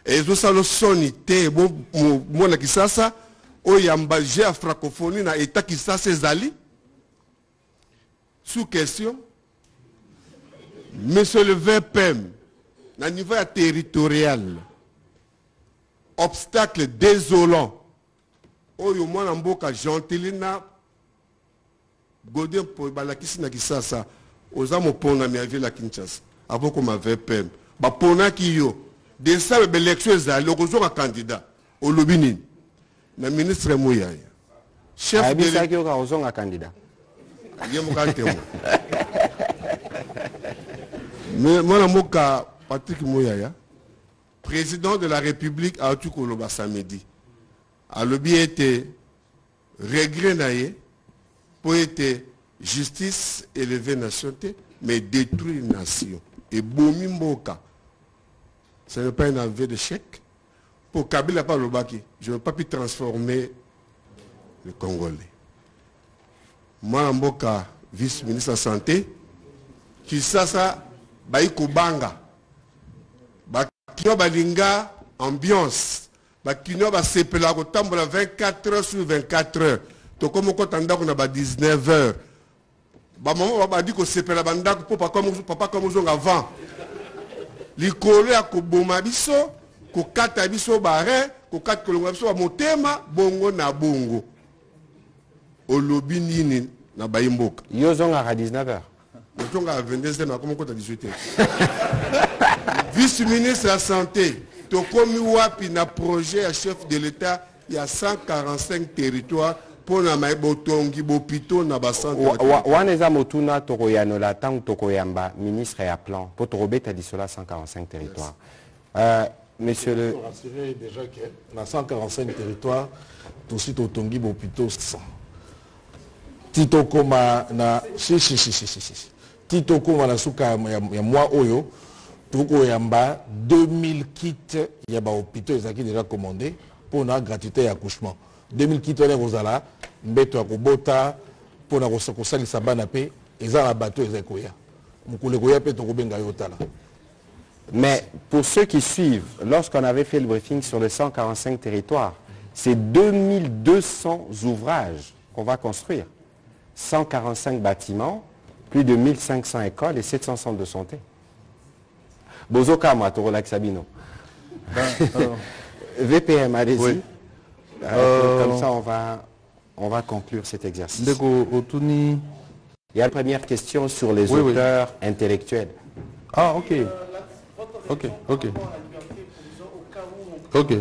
Et tout ça le sonité bon mona Kinshasa o yambaje à francophonie na état Kinshasa ezali. Sous question, monsieur le VPM, à niveau territorial, obstacle désolant, oyo mwana mboka Gentilina Godin po balakisi na Kisasa, oza mopona mi avila Kinshasa, avant comme un VPM, ba pona ki yo, de ça l'élection ezali, okozoka candidat, au lobby na ministre Mouyaya. Chef de l'État okozonga candidat. Moi, Moka Patrick Mouyaya, président de la République à Atukoloba samedi, a le bien été regret pour être justice élever nation, mais détruire nation. Et Bomi Mboka, ce n'est pas un aveu de chèque. Pour Kabila Palobaki, je ne veux pas pu transformer le Congolais. Moi, Mboka, vice-ministre de la Santé, qui ça, Baïko Banga, Bakino Balinga, ambiance, Bakino Basepela, Kotambola 24 heures sur 24 heures, Tokomo Kotanda, on a 19 heures. Maman m'a dit que Sepela Banda, papa comme on avant. L'icole à Koboma Biso, Kokata Biso Barre, Kokata Kolonga Biso, Motema, Bongo na Bongo. Au lobby nini na Bayimboka. Yozonga à 19h. Yozonga à 22h, mais comment à 18h. Vice-ministre de la Santé, Tokomi Wapi na projet à chef de l'État, il y a 145 territoires pour na Maïbotongi, Bopito, na Bassan. Waneza Motuna, Toroyano, la Tang, Tokoyamba, ministre et à plan, pour Torobet a dit cela 145 territoires. Monsieur le. Je peux rassurer déjà que dans 145 territoires, tout de suite au Tongi, Bopito, 100. Tito Koma na Tito Koma na suka ya mwa oyo tuko yamba 2000 kits ya ba hôpitaux ezaki déjà commandé pour na gratuité ya accouchement 2000 kits wana kozala mbeto ya kobota pour na kosalisa bana pe eza na bateau ezakoya mukule koya pe tokobenga yo tala. Mais pour ceux qui suivent, lorsqu'on avait fait le briefing sur les 145 territoires, c'est 2200 ouvrages qu'on va construire. 145 bâtiments, plus de 1500 écoles et 700 centres de santé. Bozoka, moi, Torolak Sabino. VPM, allez-y. Oui. Comme ça, on va conclure cet exercice. Il y a la première question sur les auteurs intellectuels. Ah, ok. Ok.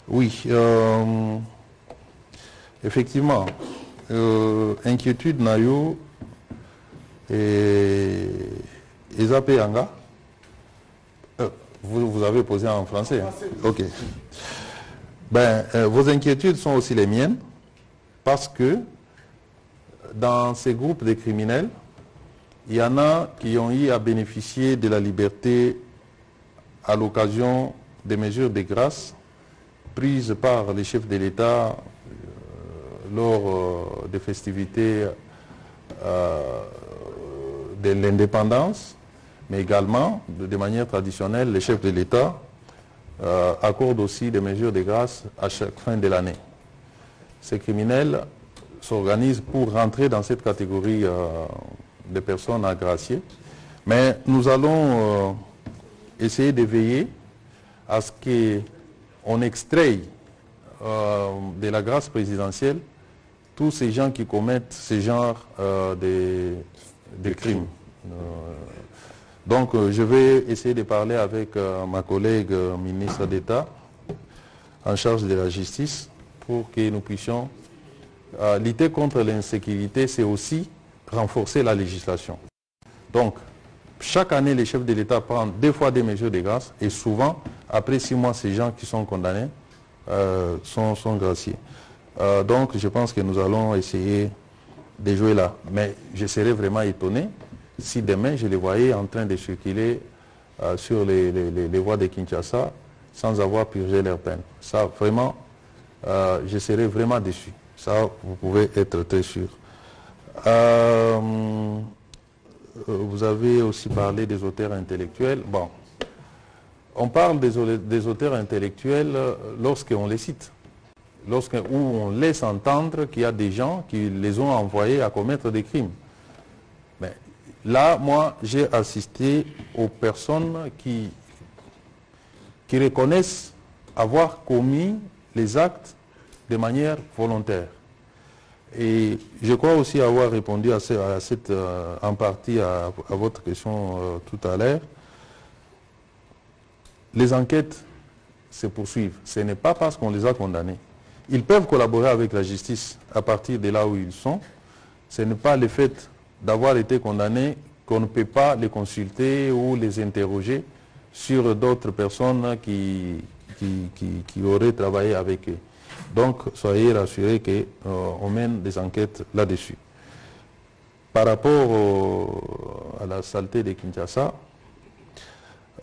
Oui. Effectivement. Inquiétude nayo et Ezapéanga. Vous avez posé en français. Hein? Ok. Vos inquiétudes sont aussi les miennes parce que dans ces groupes de criminels, il y en a qui ont eu à bénéficier de la liberté à l'occasion des mesures de grâce prises par les chefs de l'État lors des festivités de l'indépendance, mais également, de manière traditionnelle, les chefs de l'État accordent aussi des mesures de grâce à chaque fin de l'année. Ces criminels s'organisent pour rentrer dans cette catégorie de personnes agraciées, mais nous allons essayer de veiller à ce qu'on extrait de la grâce présidentielle tous ces gens qui commettent ce genre de crimes. Donc je vais essayer de parler avec ma collègue ministre d'État en charge de la justice pour que nous puissions lutter contre l'insécurité, c'est aussi renforcer la législation. Donc chaque année les chefs de l'État prennent 2 fois des mesures de grâce et souvent après 6 mois ces gens qui sont condamnés sont graciés. Donc je pense que nous allons essayer de jouer là. Mais je serais vraiment étonné si demain je les voyais en train de circuler sur les voies de Kinshasa sans avoir purgé leur peine. Ça, vraiment, je serais vraiment déçu. Ça, vous pouvez être très sûr. Vous avez aussi parlé des auteurs intellectuels. Bon, on parle des auteurs intellectuels lorsqu'on les cite. Où on laisse entendre qu'il y a des gens qui les ont envoyés à commettre des crimes. Mais là, moi, j'ai assisté aux personnes qui reconnaissent avoir commis les actes de manière volontaire. Et je crois aussi avoir répondu en partie à votre question tout à l'heure. Les enquêtes se poursuivent. Ce n'est pas parce qu'on les a condamnés. Ils peuvent collaborer avec la justice à partir de là où ils sont. Ce n'est pas le fait d'avoir été condamnés qu'on ne peut pas les consulter ou les interroger sur d'autres personnes qui auraient travaillé avec eux. Donc, soyez rassurés qu'on mène des enquêtes là-dessus. Par rapport à la saleté de Kinshasa,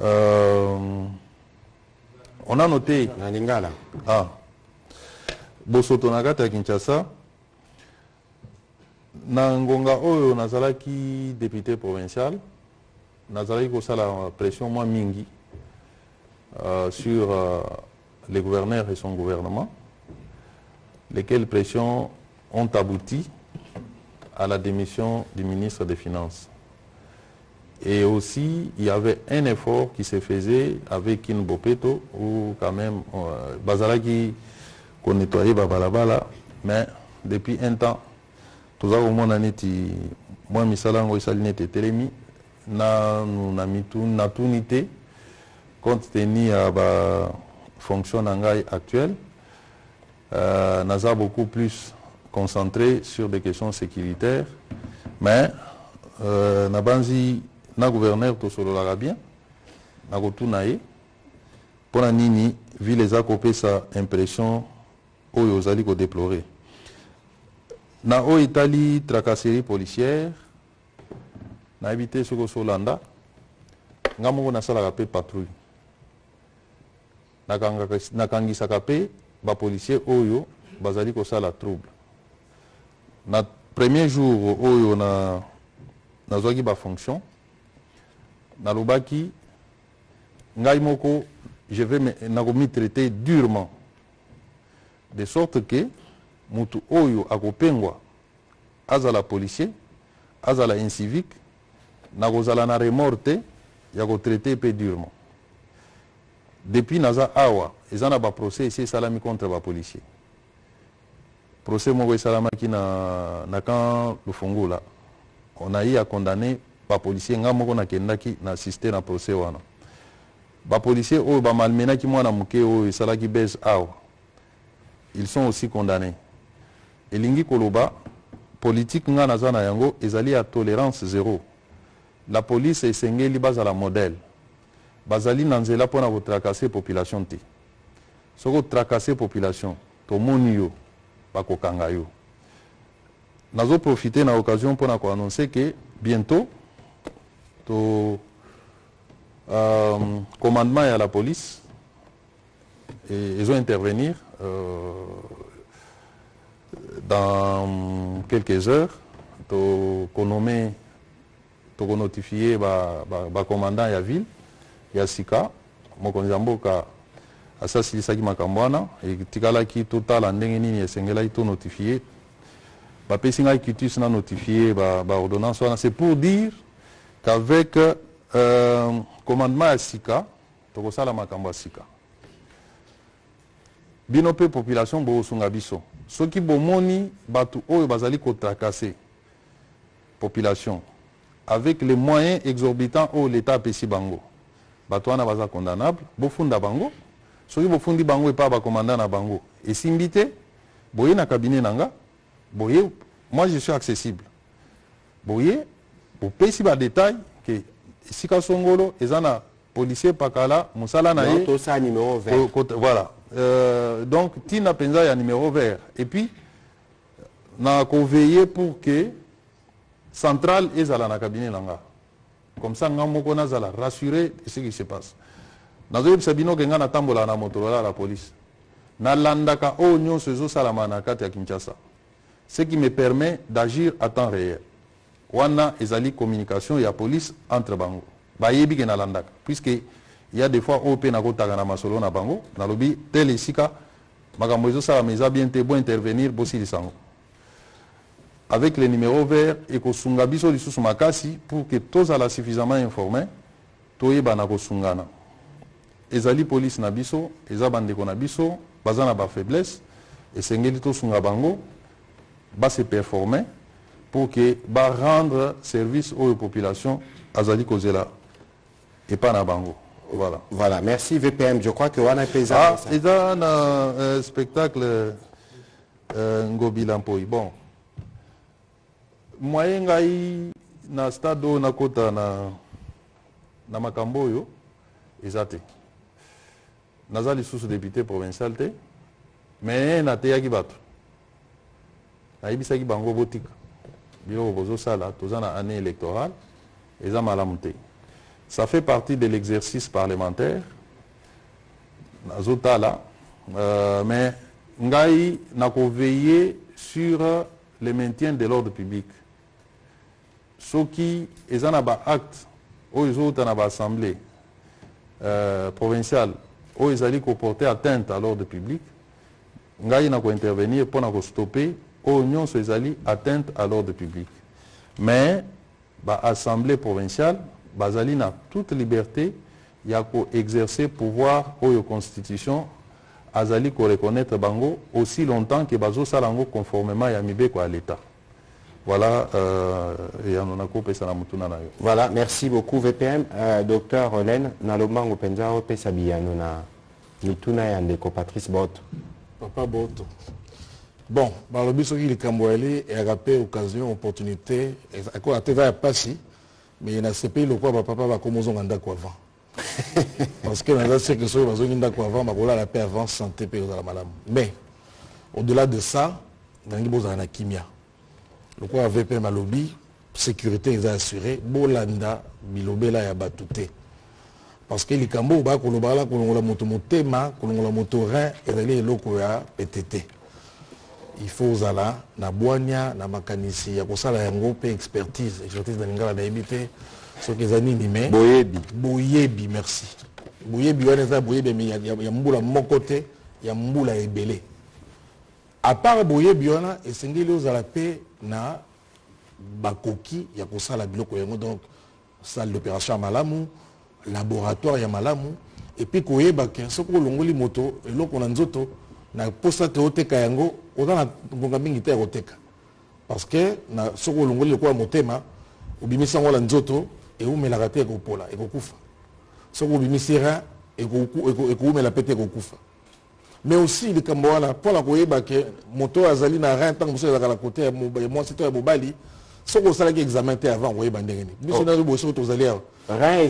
on a noté... Bosoto Nagata à Kinshasa, Nangonga Oyo Nazalaki député provincial, Nazalaki Kosala pression moins mingi sur les gouverneurs et son gouvernement, lesquelles pressions ont abouti à la démission du ministre des Finances. Et aussi, il y avait un effort qui se faisait avec Kin Bopeto, où quand même, Bazalaki qu'on nettoyait Babalabala, mais depuis un temps, tout ça au monde en est, moi, Misalango Salinete Telemi, n'a tout nité, compte tenu à la fonction actuelle, n'a beaucoup plus concentré sur des questions sécuritaires, mais n'a banzi na gouverneur tout solo la bien, n'a tout naé, pour la nini, vu les acopés sa impression oyo ozali ko déplorer. Na o Italie tracasserie policière, na habité ce que Solanda, ngamo na sala pe patrouille. Na kangisa pe ba policier oyo bazali ko sala trouble. Na premier jour oyo na zoki ba fonction, na lobaki ngai moko je vais me traiter durement. De sorte que mutu oyo akopengwa azala policier, azala incivique, nakozala na remorte ya ko traiter peu durement. Depuis naza awa, ezana ba procès ici salami contre ba policier. Procès moko salamaki na kan Lufungula. On a eu à condamner ba policier ngamoko na kendaki na assister na procès wana. Ba policier oyo ba malmenaki mwana muke oyo salaki base awa. Ils sont aussi condamnés. Et lingi koloba, politique nga nazana yango, ezali à tolérance zéro. La police est sengeli bazala modèle. Bazali nanzela pona ko tracasser population te. Soko tracasser population, to moni yo, bako kanga yo. Nazo profiter na occasion pona ko annoncer que bientôt, to commandement à la police, et ils vont intervenir dans quelques heures, pour notifier le commandant de la ville, Yassika, Mokonzamboka, Assassi Makambwana, et Tikalaki total en Dengeni et Sengela tout notifié. Bapesinga Kitus n'a notifié ordonnance. C'est pour dire qu'avec commandement Yassika, Tokosala Makamba Sika. Binope population bo sunga biso. Soki bomoni batu oyo bazali ko tracasser population avec les moyens exorbitants où l'État pesi bango. Batu wana baza condamnable, bo funda bango. Soki bo fundi bango et pas ba commandant na bango. Et simbité, boye na cabinet nanga, boye, moi je suis accessible. Boye, bo pesi ba détail que sika songolo ezana policier pakala musala na ye. Tout ça numéro vert. Voilà. Donc, Tina Penza y a numéro vert. Et puis, on a veillé pour que Centrale est à la cabinet langa. Comme ça, on a rassuré de ce qui se passe. Dans le Sabino, on a tambola na Motorola la police. Na landaka o nyon sezo salamana kati ya Kinshasa. Ce qui me permet d'agir à temps réel. Wana ezali communication ya police entre bango. Ba yebi ke na landaka. Puisque il y a des fois au pe na kotaka na masolo na bango, na lobi tel esika makambo ezo sala meza bien te bo intervenir bosi lisango. Avec les numéros verts et kosunga biso lisusu makasi pour que tous ala suffisamment informés toyeba na kosungana. Ezali police na biso, eza bandeko na biso, baza na ba faiblesse et sengeli tosunga bango ba se performer pour que ba rendre service aux populations azali kozela et pas na bango. Voilà. Voilà, merci VPM. Je crois que wana pesa. Ah, eza un spectacle Ngobi Lampoi. Bon. Moyen ngai na stade na kota na makambo oyo ezate. Nazali sous député provincial te, mais na te yaki bato. Na ibisaki bango botika. Bilo bozo sala tozana année électorale eza malamu te. Ça fait partie de l'exercice parlementaire. Nazotala, mais ngai nako veiller sur le maintien de l'ordre public. Ceux qui ont un acte, ou ils ont une assemblée provinciale, ou ils ont porté atteinte à l'ordre public, ngai nako intervenir pour stopper, ou ils ont atteinte à l'ordre public. Mais l'assemblée provinciale, bazali na toute liberté, il y a exercer pouvoir ou constitution, azali ko reconnaître bango aussi longtemps que bazo salango conformément à mibeko à l'État. Voilà, voilà, merci beaucoup VPM. Docteur Olen, nalobango penza opesa biyano na mituna ya ndeko Patrice Boto. Papa Boto. Bon, dans le but qui est camboyé et agapé occasion, opportunité, à quoi la TV a passé, mais il y a ce pays le quoi papa va comme aux onganda quoi avant. Parce que dans ce que soit aux onganda quoi avant, ma la paix avant santé pays aux madame. Mais au-delà de ça, dans les beaux en kimia. Le quoi VPM à lobby, sécurité est assurée, bolanda bilobela ya batute. Parce que les cambo ba ko lobala ko la moto motema, ko la moto rein et les loko ya PTT. Il faut zala na boanya na makanisi ya kosala yango pe expertise na lingala na ebité ce que zanini mais boyebi merci boyebi wana za boyebi mais ya mbula mokote ya mbula ebele à part boyebi wana esengeli ozala pe na bakoki ya kosala biloko yango donc salle d'opération malamu laboratoire ya malamu et puis koyeba ke soko longoli moto eloko na nzoto na posa te oteka yango oza na ngonga mingi te ya koteka parce que na soko longoli lokola motema obimisi yango la nzoto eumelaka te ekopola ekokufa soko obimisi rein ekoumela pe te ekokufa mais aussi likambo wana mpola koyeba ke moto azali na rein ntango mosusu ezalaka na kote ya mwasi to ya mobali soko osalaki examen te avant koyeba ndenge nini biso nazo boye soko tozali awa rein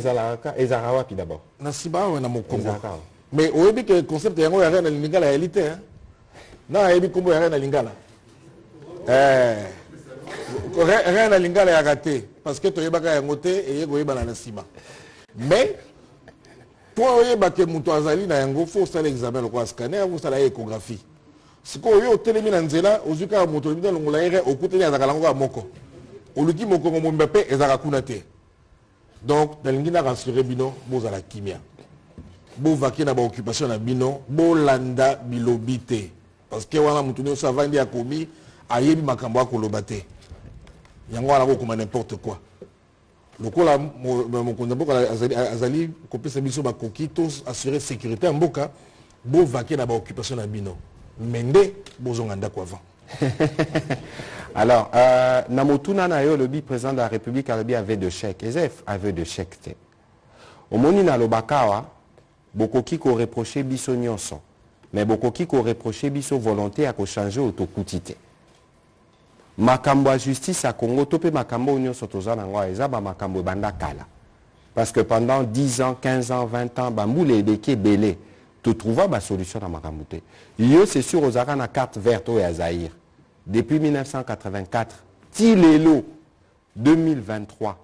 ezalaka wapi d'abord na nsima awa na mokongo mais oyebi ke concept yango ya rein na lingala ya elite na yebi kombo ya rein na lingala rein na lingala ya raté parce que toyebaka yango te eye koyeba na nsima mais pour oyeba ke moto azali na yango faut osala examen lokola scanner yango osala échographie sikoyo oyo otelemi na nzela ozwi kaka moto lobi na longola ye rein okuteli azalaka lango ya moko oluki mokongo momba mpe ezalaka kuna te donc nalingi na rassuré bino bozala kimia bovaki na baoccupation na bino bolanda bilobi te parce que wana mutu nyonso avandi akomi ayebi makambo akoloba te yango wana kokoma n'importe quoi lokola mokonzi mboka azali kopesa biso bakoki to assurer sécurité ya mboka bovaki na baoccupation na bino mende bozonga ndako avant. Alors, Namotuna na yo lobi président de la République alobi avait de chèque. Ezef avait de chèque te. Omoni na lobakawa bokoki ko reprocher biso nyonso. Mais bokoki ko reprocher biso volonté à ko changer autokutite. Makambo à justice à Congo topé makambo nyonso tozana ngwa ezaba makambo banda kala. Parce que pendant 10 ans, 15 ans, 20 ans, bamboule edeke belé. Tu trouves ma solution dans makambo te. Yo c'est sûr aux na carte verte au Zaïre. Depuis 1984, Tilelo 2023,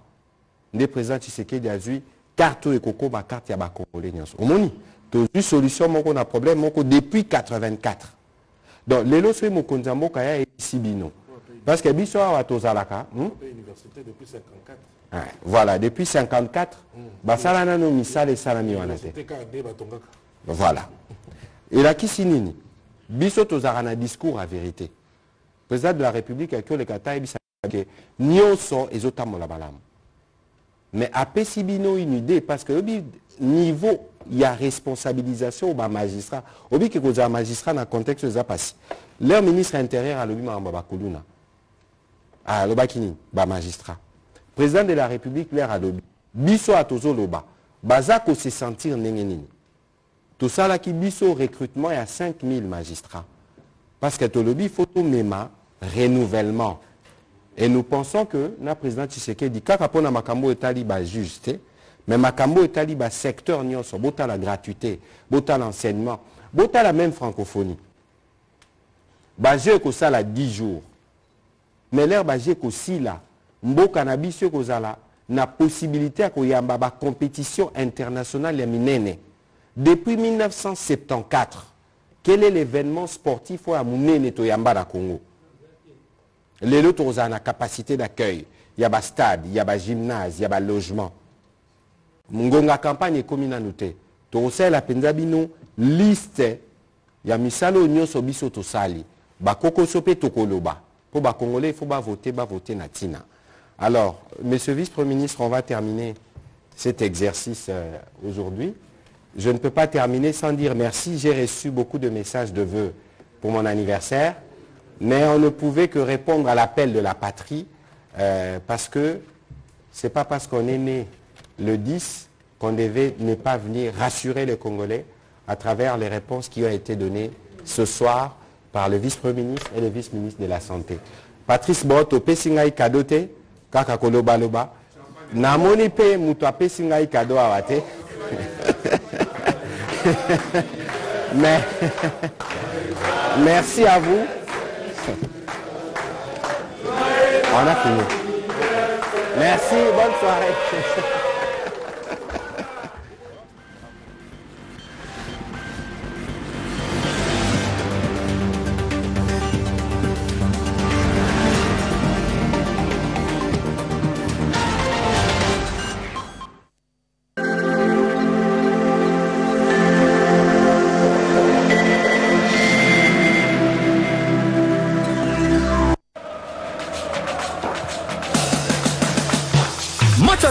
le président Tshisekedi a dit carte et coco ma carte ya ba congolais nyonso. Omoni, to une solution moko na problème moko depuis 84. Donc les lois sur mokonza mboka ya Sibino. Parce que biso wa tozalaka, université depuis 54. Voilà, depuis 54, basala nano misale salami wana te. Voilà. Et là qui sinini biso tozara na discours à vérité. Président de la République a que le kata ebisa que nyonso ezotamola balamu. Mais après Sibino une idée parce que niveau il y a responsabilisation au magistrat. Obi que koza magistrat dans contexte za passé. Leur ministre intérieur a lobi mamba bakuluna. Ah lobakini ba magistrat. Président de la République leur a lobi. Biso atozo loba. Bazako se sentir nengenini. Tout ça là qui biso recrutement il y a 5000 magistrats. Parce que tout le lobby photo mema renouvellement. Et nous pensons que le président Tshisekedi kaka pona makambo etali ba juste mais makambo etali ba secteur nyonso bota la gratuité, bota l'enseignement, bota la même francophonie. Ba je ko sala 10 jours. Mais l'air ba je ko sila mboka na biso ko zala na possibilité ko yamba ba compétition internationale ya minene. Depuis 1974, quel est l'événement sportif à Mounene Toyamba na Congo? Les autres ont la capacité d'accueil. Il y a un stade, il y a un gymnase, il y a un logement. Mungonga campagne est comme une annotée. Torosé la pendabino liste. Il y a misalo nyoso biso to sali. Ba koko sope tokoloba. Pour ba Congolais, il faut voter natina. Alors, monsieur vice-premier ministre, on va terminer cet exercice aujourd'hui. Je ne peux pas terminer sans dire merci. J'ai reçu beaucoup de messages de vœux pour mon anniversaire. Mais on ne pouvait que répondre à l'appel de la patrie parce que ce n'est pas parce qu'on est né le 10 qu'on devait ne pas venir rassurer les Congolais à travers les réponses qui ont été données ce soir par le vice-premier ministre et le vice-ministre de la Santé. Patrice Broto, Pessingaï Kadote, Kaka Koloba Loba, Namoni Pe Moutoua Pessingaï Kado Awate. Mais merci à vous. On a fini. Merci, bonne soirée.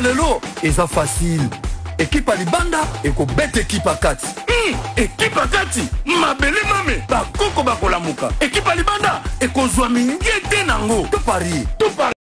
Lelo, et ça facile. Équipe à Libanda, et qu'on bête équipe à 4. Équipe à 4, ma belle mame, ba koko ba kolamuka. Équipe à Libanda, et qu'on soit mingue tenango. Tout Paris.